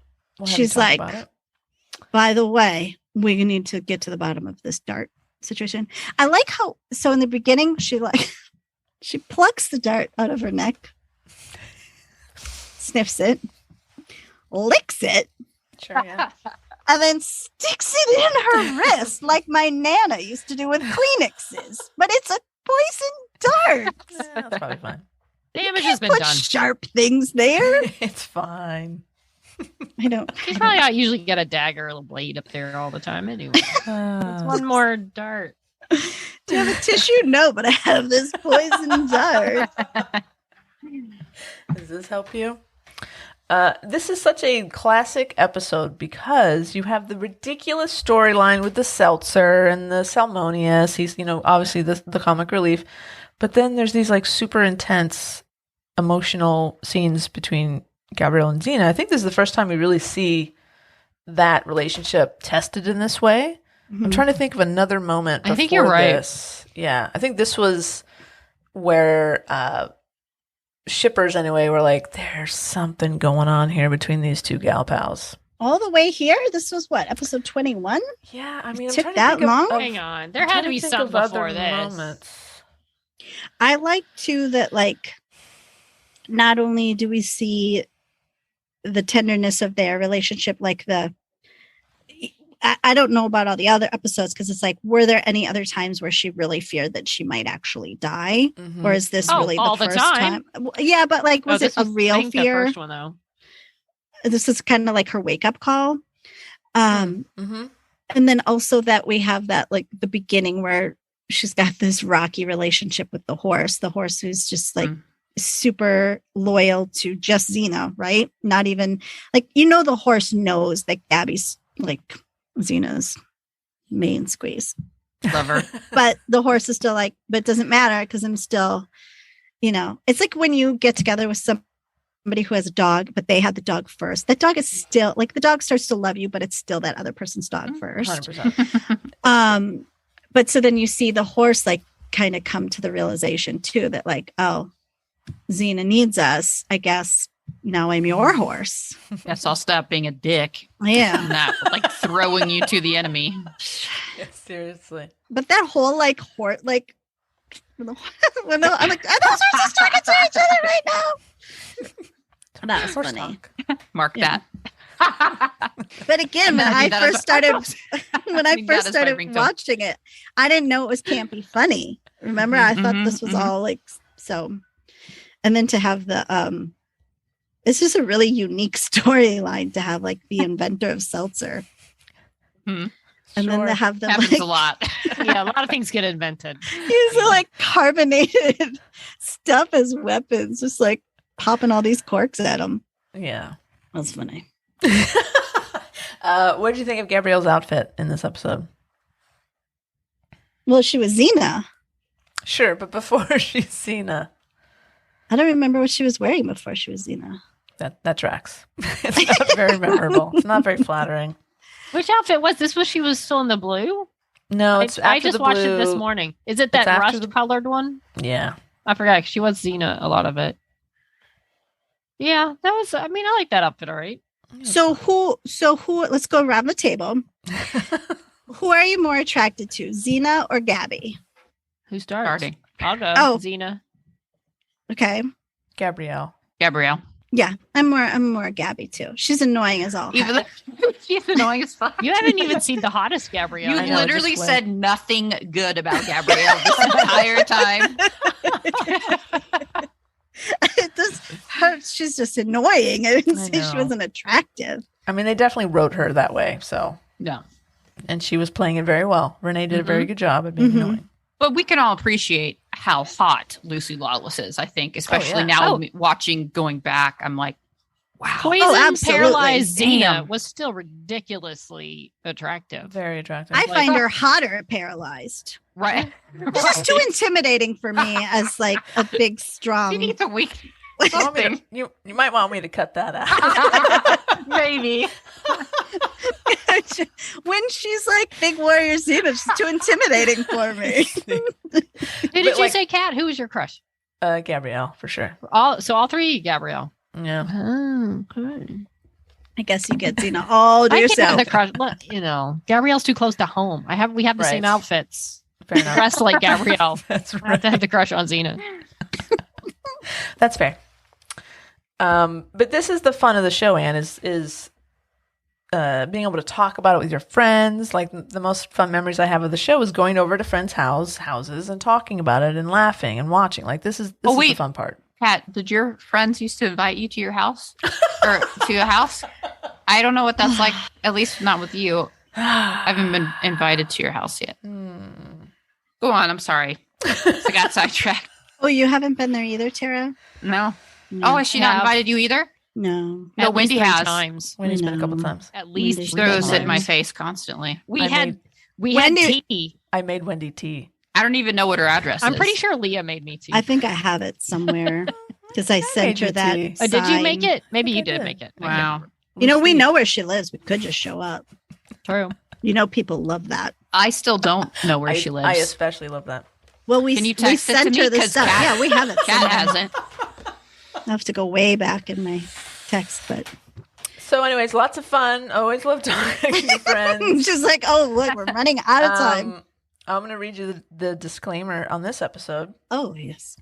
She's like, by the way, we need to get to the bottom of this dart situation. I like how, so in the beginning, she plucks the dart out of her neck, sniffs it, licks it,
sure, yeah.
and then sticks it in her wrist like my Nana used to do with Kleenexes. But it's a poison dart.
Yeah, that's probably fine.
Damage has been
put
done.
Sharp things there.
It's fine.
I don't.
She's probably not usually got a dagger or a blade up there all the time anyway. It's one more dart.
Do you have a tissue? No, but I have this poison dart.
Does this help you? This is such a classic episode because you have the ridiculous storyline with the Seltzer and the Salmonius. He's, obviously the comic relief. But then there's these like super intense emotional scenes between Gabrielle and Xena. I think this is the first time we really see that relationship tested in this way. Mm-hmm. I'm trying to think of another moment.
I think you're right.
This. Yeah, I think this was where shippers anyway were like, there's something going on here between these two gal pals.
All the way here? This was what, episode 21?
Yeah, I mean,
it took that long?
Hang on. There had to be something before this.
Moments.
I like too that not only do we see the tenderness of their relationship, I don't know about all the other episodes because it's like, were there any other times where she really feared that she might actually die?
Mhm.
Or is this
Oh,
really
all
the
the
first
time.
time? Yeah, but like, was it a
I
real
think the
fear?
first one, though.
This is kind of like her wake up call.
Mm-hmm.
And then also that we have that like the beginning where she's got this rocky relationship with the horse who's just like super loyal to just Xena, right? Not even like, the horse knows that Gabby's like Xena's main squeeze.
Lover.
But the horse is still like, but it doesn't matter because I'm still, it's like when you get together with somebody who has a dog, but they had the dog first. That dog is still like the dog starts to love you, but it's still that other person's dog first.
100%.
But so then you see the horse like kind of come to the realization too that like, oh, Xena needs us. I guess now I'm your horse.
Yes, I'll stop being a dick.
Yeah.
Not like throwing you to the enemy.
Yeah, seriously.
But that whole like horse, like, I'm like, are those horses talking to each other right now? That was
Horse
funny.
talk.
Mark
Yeah.
that.
But again, when I first started watching it, I didn't know it was campy funny. Remember, I thought this was all like so. And then to have the it's just a really unique storyline to have like the inventor of Seltzer. And then to have them
happens
like,
a lot.
Yeah, a lot of things get invented.
use like carbonated stuff as weapons, just like popping all these corks at them.
Yeah.
That's funny.
What did you think of Gabrielle's outfit in this episode?
Well, she was Xena.
Sure, but before she's Xena.
I don't remember what she was wearing before she was Xena.
That tracks. It's not very memorable. It's not very flattering.
Which outfit was this? Was she was still in the blue?
No, it's
I
after
just
the
watched it
blue.
this morning. Is it that
after
rust colored one?
Yeah.
I forgot. She was Xena, a lot of it. Yeah, that was. I mean, I like that outfit. All right.
So who? Let's go around the table. Who are you more attracted to, Xena or Gabby?
Who starts?
Starting.
I'll go.
Oh.
Xena.
Okay.
Gabrielle.
Gabrielle.
Yeah, I'm more Gabby too. She's annoying as all.
Even though she's annoying as fuck.
You haven't even seen the hottest Gabrielle.
You
I know,
literally
just wait.
said nothing good about Gabrielle this entire time.
She's just annoying. I didn't
I
say she
know.
wasn't attractive.
I mean, they definitely wrote her that way. So,
No.
and she was playing it very well. Renee did a very good job at being annoying.
But we can all appreciate how hot Lucy Lawless is, I think, especially
yeah.
now watching, going back. I'm like, wow.
Poison
absolutely.
paralyzed Xena
Damn.
was still ridiculously attractive.
Very attractive.
I find her hotter paralyzed.
Right.
This is too intimidating for me as like a big, strong.
She needs a week.
You want me to- you might want me to cut that out.
Maybe.
When she's like big warrior Xena, she's too intimidating for me.
Who did you say, Kat? Who was your crush?
Gabrielle, for sure.
All three, Gabrielle.
Yeah.
Oh, okay.
I guess you get Xena all to
I can't
yourself.
have the crush. Look, Gabrielle's too close to home. We have the same
Right.
outfits.
Fair enough.
Dressed like Gabrielle.
That's
I have
right.
to have the crush on Xena.
That's fair. But this is the fun of the show, Anne, is being able to talk about it with your friends. Like the most fun memories I have of the show is going over to friends' houses and talking about it and laughing and watching. Like this is the fun part.
Kat, did your friends used to invite you to your house or to a house? I don't know what that's like. At least not with you. I haven't been invited to your house yet. Go on. I'm sorry. I got sidetracked.
Oh, you haven't been there either, Tara?
No.
No.
Oh, has she not invited you either?
No.
No,
At least
Wendy
3
has.
times.
Wendy's been a couple
No.
times.
At least
Wendy's
3
Throws
times.
it in my face constantly.
We
I
had
made-
Wendy-
tea.
I made Wendy tea.
I don't even know what her address
I'm
is.
pretty sure Leah made me tea.
I think I have it somewhere because I sent
made
her
you
that.
tea.
Did you make
sign.
it? Maybe
think
you
I
did
did.
make it. I
Wow.
can't
You know, we know where she lives. We could just show up.
remember. True.
You know, people love that.
I still don't know where she lives.
I especially love that.
Well, we
Can you
we
text it to
sent
me?
her the
'Cause
stuff.
Kat-
Yeah, we have it.
Kat
somewhere.
hasn't.
I have to go way back in my text, but
So, anyways, lots of fun. Always love talking to friends.
she's like, "Oh, look, we're running out of time."
I'm going to read you the disclaimer on this episode.
Oh, yes.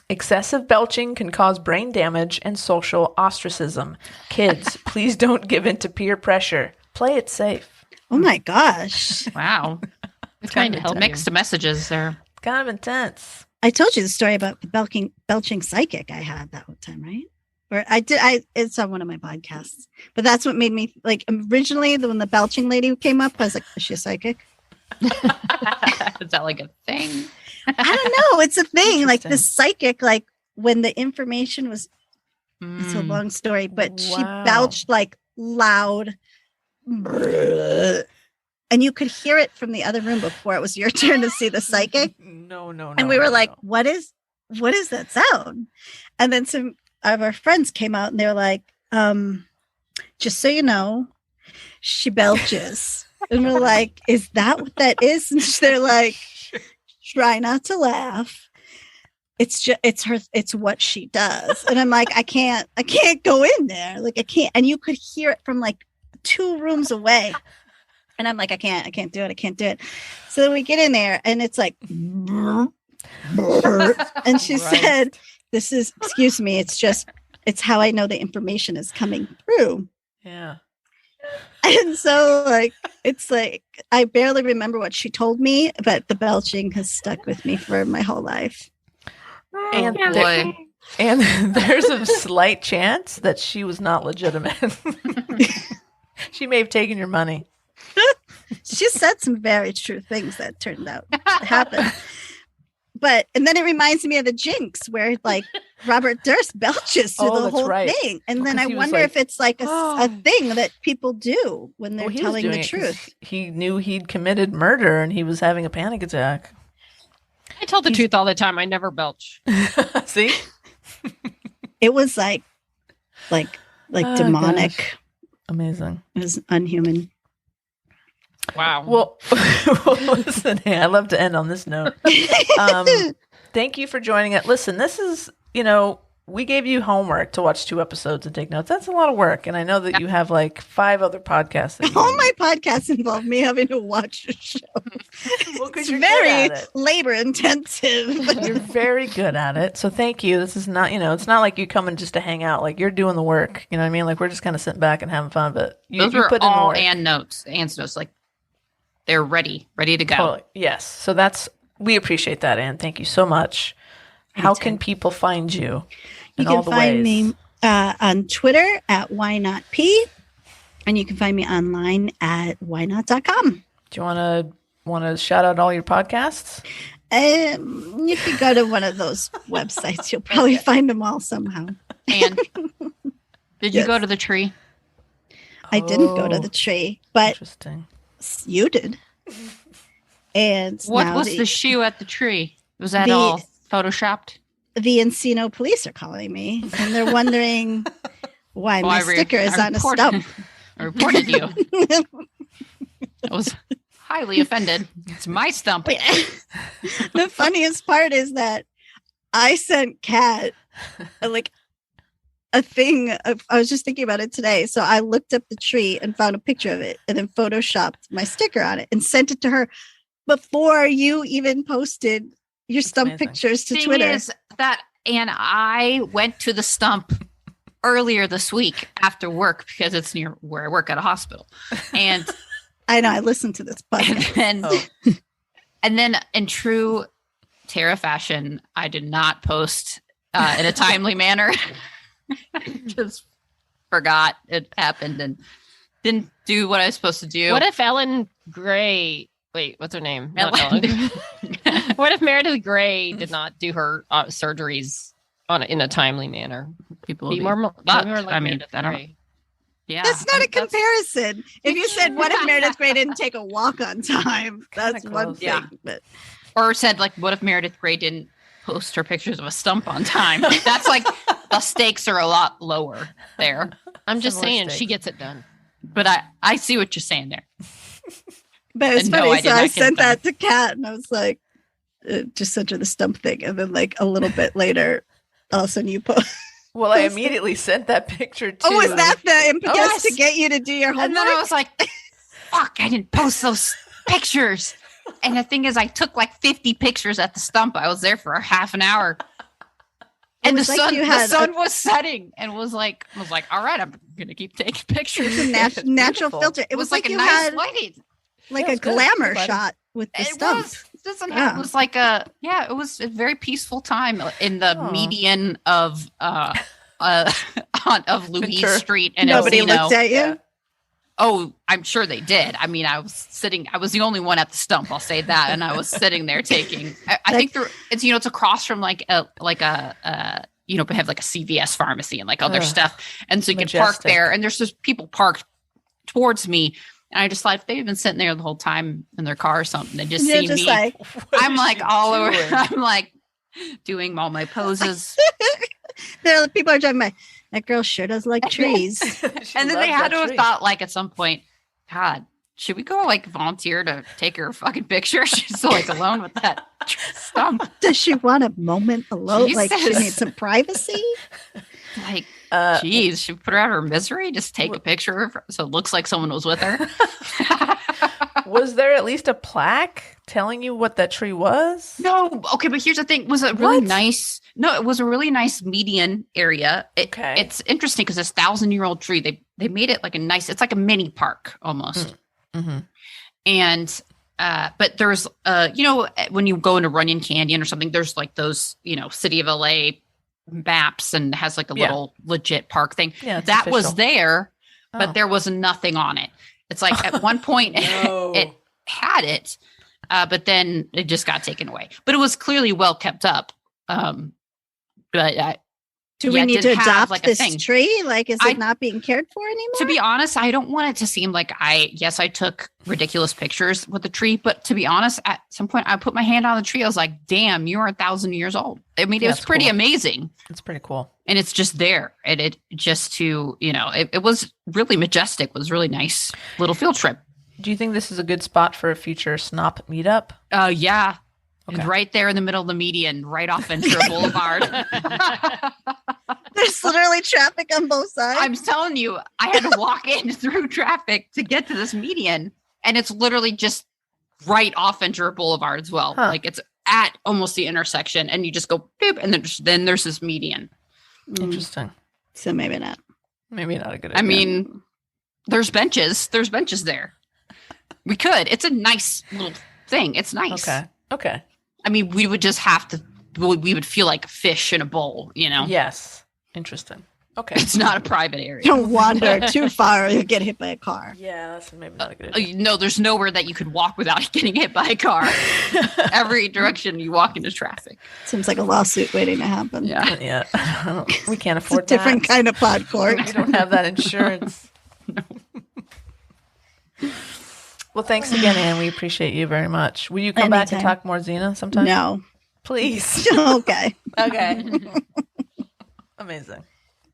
Excessive belching can cause brain damage and social ostracism. Kids, please don't give in to peer pressure. Play it safe.
Oh my gosh.
Wow.
We're trying to
Kind of
help you.
Mixed messages there.
Kind of intense.
I told you the story about the belching psychic I had that one time, right? Or it's on one of my podcasts. But that's what made me like originally when the belching lady came up, I was like, is she a psychic?
Is that like a thing?
I don't know. It's a thing. Like the
Interesting.
psychic, like when the information was it's a long story, but she
Wow.
belched like loud. And you could hear it from the other room before it was your turn to see the psychic.
No.
And we were like, what is that sound? And then some of our friends came out and they were like, just so you know, she belches. And we're like, is that what that is? And they're like, try not to laugh. It's what she does. And I'm like, I can't go in there. Like I can't. And you could hear it from like 2 rooms away. And I'm like, I can't do it. So then we get in there and it's like, and she said, this is, excuse me, it's how I know the information is coming through.
Yeah.
And so like, it's like, I barely remember what she told me, but the belching has stuck with me for my whole life.
And
Oh, boy.
And there's a slight chance that she was not legitimate. She may have taken your money.
She said some very true things that turned out to happen. And then it reminds me of the Jinx where like Robert Durst belches through the
that's
whole
right.
thing. And
Well,
then
'cause
I
he was
wonder
like,
if it's like a
"Oh."
thing that people do when they're
Well, he was
telling
doing
the
it 'cause
truth.
He knew he'd committed murder and he was having a panic attack.
I tell the truth all the time. I never belch.
See?
It was like
Oh,
demonic.
gosh. Amazing.
It was unhuman.
Wow.
Well, listen, hey, I love to end on this note. Thank you for joining it. Listen, this is, we gave you homework to watch 2 episodes and take notes. That's a lot of work. And I know that you have like 5 other podcasts. That you
All my podcasts involve me having to watch a show.
Well, 'cause
It's
you're good
very
at it.
labor intensive.
You're very good at it. So thank you. This is not, it's not like you coming just to hang out. Like you're doing the work. You know what I mean? Like we're just kind of sitting back and having fun. But
Those
you
were
put in the
all
work.
Anne's notes. Like they're ready to go.
Totally. Yes. So we appreciate that, Anne. Thank you so much. How can people find you?
You
in all
can
the
find
ways?
me on Twitter at whynotp, and you can find me online at whynot.com.
Do you want to shout out all your podcasts?
You could go to one of those websites. You'll probably find them all somehow.
And did you
Yes.
go to the tree?
I didn't go to
Oh,
the tree, but
interesting.
you did. And
What
now
was the shoe at the tree? Was that
the-
all photoshopped?
the Encino police are calling me, and they're wondering why my sticker is on a stump.
I reported you. I was highly offended. It's my stump.
The funniest part is that I sent Kat like a thing. I was just thinking about it today. So I looked up the tree and found a picture of it and then photoshopped my sticker on it and sent it to her before you even posted your stump
amazing.
pictures to
Thing
Twitter.
is that, and I went to the stump earlier this week after work because it's near where I work at a hospital. And
I know I listened to this podcast.
and then in true Tara fashion, I did not post in a timely manner. Just forgot it happened and didn't do what I was supposed to do.
What if Ellen Gray? Wait, what's her name? Not
Ellen-
Ellen. What if Meredith Grey did not do her surgeries in a timely manner?
people
Be
would
more
fucked.
like
I mean,
Meredith
I don't.
Grey.
Yeah,
That's not a comparison. If you said, what if Meredith Grey didn't take a walk on time? That's
Kinda
one
close.
thing.
Yeah.
But
Or said like, what if Meredith Grey didn't post her pictures of a stump on time? That's like the stakes are a lot lower there.
I'm just
Similar
saying she
stakes.
gets it done.
But I see what you're saying there.
But it's
And no,
funny.
I did
So
not
I
get
sent
them.
that to Kat and I was like, just sent her the stump thing. And then like a little bit later, all of a sudden you post.
Well, I immediately sent that picture to.
Oh, was that the impetus
Yes.
to get you to do your
And
homework?
then I was like, fuck, I didn't post those pictures. And the thing is, I took like 50 pictures at the stump. I was there for a half an hour. And
was
the
like
sun,
you
the
had
sun was setting, and was like, all right, I'm gonna keep taking pictures.
a natural
Beautiful.
filter. It was like
a
you
nice
had
lighting.
like
Yeah,
a
it's good.
glamour
Glad-
shot with the
It
stump.
was. It doesn't
Yeah.
have. It was like it was a very peaceful time in the
Aw.
median of of Louise
Ventura.
Street and
Nobody
Encino.
looked at you.
Yeah.
Oh, I'm sure they did. I mean, I was the only one at the stump. I'll say that, and I was sitting there taking. I think it's it's across from like a they have like a CVS pharmacy and like other
Ugh.
stuff, and so you can park
Majestic.
there, and there's just people parked towards me, and I just thought if they've been sitting there the whole time in their car or something, they just
You're
see
just
me.
like,
What
I'm
is
like
she
all over.
doing?
I'm like doing all my poses.
people are talking about that girl sure does like trees.
She
And then
loves
they had
that
to have
tree.
thought, like, at some point, God, should we go like volunteer to take her fucking picture? She's so like alone with that stump.
Does she want a moment alone? Like she
Jesus.
needs some privacy?
Like,
Uh,
geez, should we put her out of her misery? Just take a picture of her so it looks like someone was with her.
was there at least a plaque telling you what that tree was?
No, okay, but here's the thing: was a really
What?
nice. No, it was a really nice median area.
Okay.
It's interesting because this 1,000-year-old tree, they made it like a nice. It's like a mini park almost.
Mm-hmm.
And but there's when you go into Runyon Canyon or something, there's like those City of LA maps and has like a
Yeah.
little legit park thing.
Yeah, it's
that was
official.
there,
Oh.
but there was nothing on it. It's like at one point
No.
it had it, but then it just got taken away. But it was clearly well kept up. But
Do
Yeah,
we need
it
to
didn't have,
adopt
like, a
this
thing.
tree? Like, is
I-
it not being cared for anymore?
to be honest, I don't want it to seem like I took ridiculous pictures with the tree, but to be honest, at some point I put my hand on the tree. I was like, damn, you're 1,000 years old. I mean, it
Yeah,
was
it's
pretty
cool.
amazing.
It's pretty cool.
And it's just there. And it just it was really majestic. It was really nice little field trip.
Do you think this is a good spot for a future SNOP meetup?
Yeah.
Okay.
And right there in the middle of the median, right off Ventura Boulevard.
There's literally traffic on both sides.
I'm telling you, I had to walk in through traffic to get to this median. And it's literally just right off Ventura Boulevard as well.
Huh.
Like it's at almost the intersection. And you just go, boop, and then there's this median.
Interesting.
So maybe not.
Maybe not a good idea.
I mean, there's benches. There's benches there. We could. It's a nice little thing. It's nice.
Okay.
I mean, we would just have to, we would feel like a fish in a bowl,
Yes. Interesting. Okay.
It's not a private area.
Don't wander too far or you'll get hit by a car.
Yeah, that's maybe not a good idea.
No, there's nowhere that you could walk without getting hit by a car. Every direction you walk into traffic.
Seems like a lawsuit waiting to happen.
Yeah.
Yeah. We can't
It's a
afford
different
that.
kind of pod court.
We don't have that insurance. Well, thanks again, Anne. We appreciate you very much. Will you come back and
Anytime.
talk more Xena sometime?
No.
Please.
Okay.
Okay. Amazing.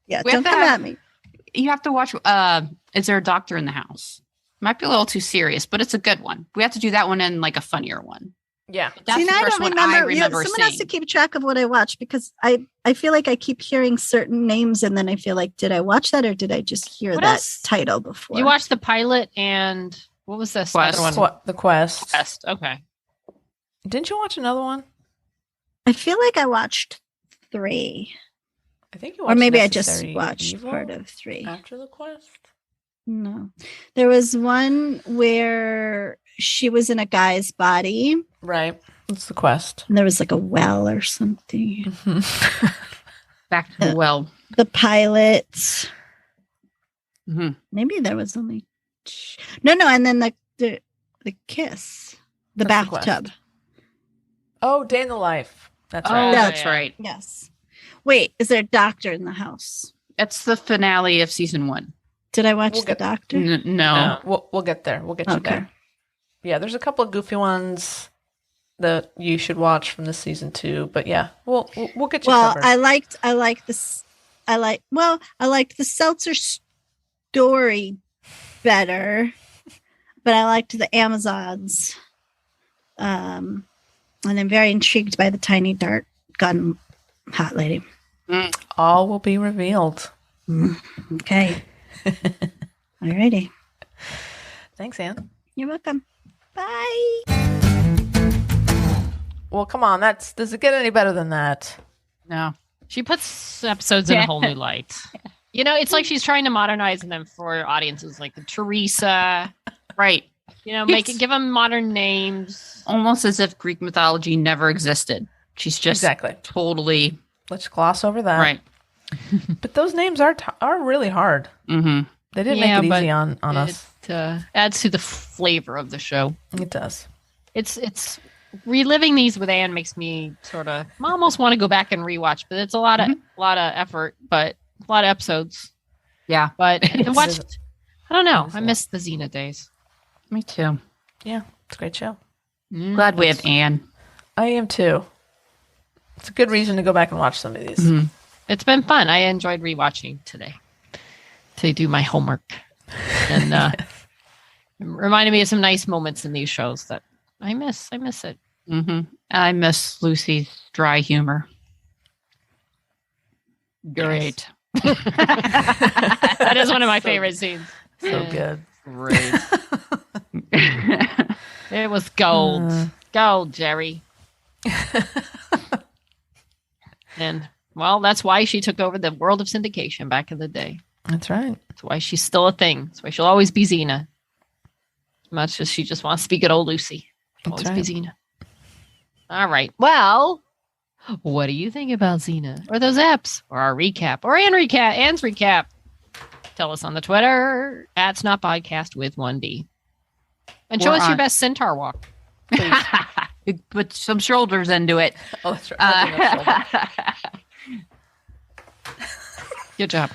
Yeah,
We have
don't
to
come
have-
at me.
You have to watch, Is There a Doctor in the House? Might be a little too serious, but it's a good one. We have to do that one and like a funnier one.
Yeah.
That's
See,
the
now I
first
don't
one I
remember.
remember
Someone
seeing.
has to keep track of what I watch because I feel like I keep hearing certain names and then I feel like, did I watch that or did I just hear
What
that
else?
title before?
You watched the pilot and what was this
Quest.
other one?
The Quest.
Quest. Okay.
Didn't you watch another one?
I feel like I watched 3.
I think you
Or
watched
maybe I just
Necessary
watched
Evil
part of 3.
after the Quest.
No. There was one where she was in a guy's body
Right. It's the Quest.
and there was like a well or something.
Back to the well.
The pilot.
Mhm.
Maybe there was only no, and then the kiss. The
That's the Quest.
bathtub.
Oh, Day in the Life. That's
Oh,
right.
Yeah.
that's right.
Yes. Wait, is there a doctor in the house?
It's the finale of season 1.
Did I watch
We'll
the
get-
doctor?
No.
We'll get there. We'll get you
Okay.
there. Yeah, there's a couple of goofy ones that you should watch from this season 2, but yeah, we'll get you
Well,
covered.
I liked the Seltzer story better, but I liked the Amazons. And I'm very intrigued by the tiny dark gun hot lady.
All will be revealed.
Okay. Alrighty.
Thanks, Anne.
You're welcome. Bye.
Well, come on. Does it get any better than that?
No.
She puts episodes in a whole new light. You know, it's like she's trying to modernize them for audiences like the Teresa.
Right.
You know, give them modern names.
Almost as if Greek mythology never existed. She's just totally.
Let's gloss over that.
Right.
But those names are really hard.
Mm-hmm.
They didn't make it easy on us.
It adds to the flavor of the show.
It does.
It's reliving these with Anne makes me sort of almost want to go back and rewatch, but it's a lot of effort, but a lot of episodes.
Yeah.
But I watched. I don't know. I miss the Xena days.
Me too.
Yeah, it's a great show.
Glad we have Anne.
I am too. It's a good reason to go back and watch some of these.
Mm-hmm.
It's been fun. I enjoyed rewatching today to do my homework, and reminded me of some nice moments in these shows that I miss. I miss it.
Mm-hmm. I miss Lucy's dry humor. Great.
Yes. That is one of my favorite scenes.
So good.
Great.
It was gold. Gold, Jerry. And, well, that's why she took over the world of syndication back in the day.
That's right.
That's why she's still a thing. That's why she'll always be Xena. As much as she just wants to be good old Lucy. Always be Xena. All right. Well, what do you think about Xena? Or those apps? Or our recap? Or Anne's recap? Tell us on the Twitter at SnotPodcast with 1D. And show us your best centaur walk. Please.
Put some shoulders into it.
Oh, that's right.
Good job.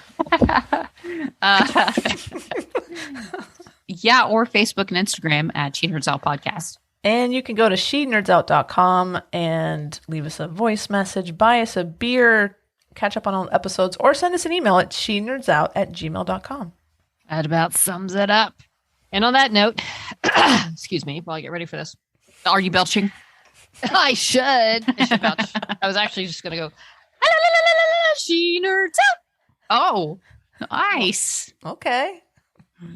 Yeah, or Facebook and Instagram at She Nerds Out Podcast.
And you can go to shenerdsout.com and leave us a voice message, buy us a beer, catch up on all episodes, or send us an email at shenerdsout@gmail.com.
That about sums it up. And on that note, excuse me while I get ready for this.
Are you belching?
I should belch. I was actually just going to go, She Nerds Out.
Oh, nice.
Okay.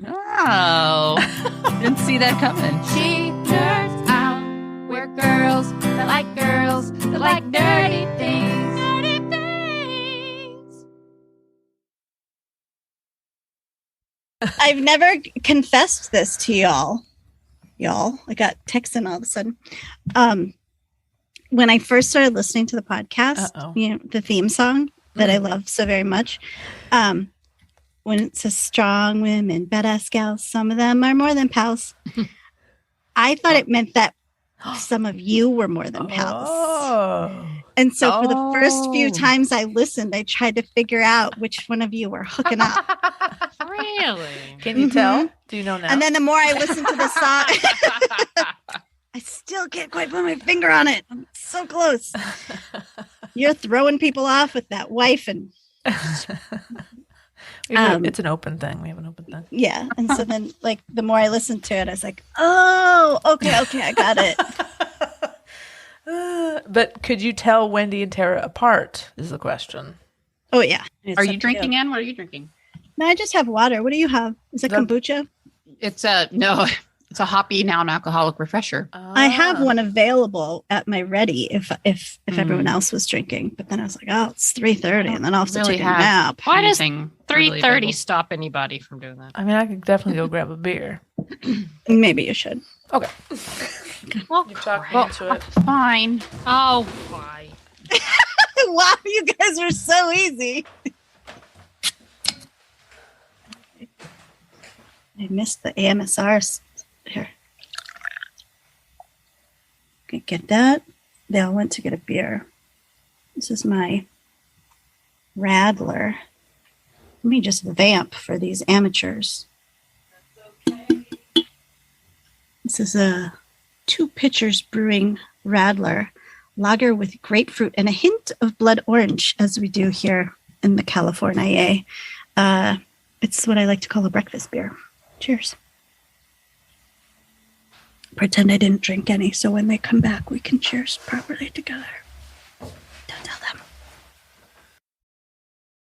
Oh, didn't see that coming.
She nerds out. We're girls that like dirty things. Dirty things.
I've never confessed this to y'all. I got texting all of a sudden. When I first started listening to the podcast, you know, the theme song that I love so very much, when it says strong women, badass gals, some of them are more than pals. I thought it meant that some of you were more than pals.
Oh.
And so for the first few times I listened, I tried to figure out which one of you were hooking up.
Really?
Can you tell? Do you know now?
And then the more I listened to the song, I still can't quite put my finger on it. I'm so close. You're throwing people off with that wife and
it's an open thing. We have an open thing.
Yeah. And so then like the more I listened to it, I was like, oh, okay, I got it.
But could you tell Wendy and Tara apart is the question.
Oh yeah.
Are you drinking, Anne? What are you drinking?
No, I just have water. What do you have? Is it kombucha?
It's a hoppy non-alcoholic refresher.
I have one available at my ready if everyone else was drinking. But then I was like, oh, it's 3:30 and then I'll have to take a nap.
Why does 3:30 stop anybody from doing that?
I mean, I could definitely go grab a beer.
Maybe you should.
Okay.
Well,
you talk me into it.
Fine.
Oh, why?
Wow, you guys are so easy. I missed the AMSRs. Here. Okay, get that. They all went to get a beer. This is my Radler. Let me just vamp for these amateurs. This is a 2 Pitchers Brewing Radler lager with grapefruit and a hint of blood orange, as we do here in the California. It's what I like to call a breakfast beer. Cheers. Pretend I didn't drink any, so when they come back, we can cheers properly together.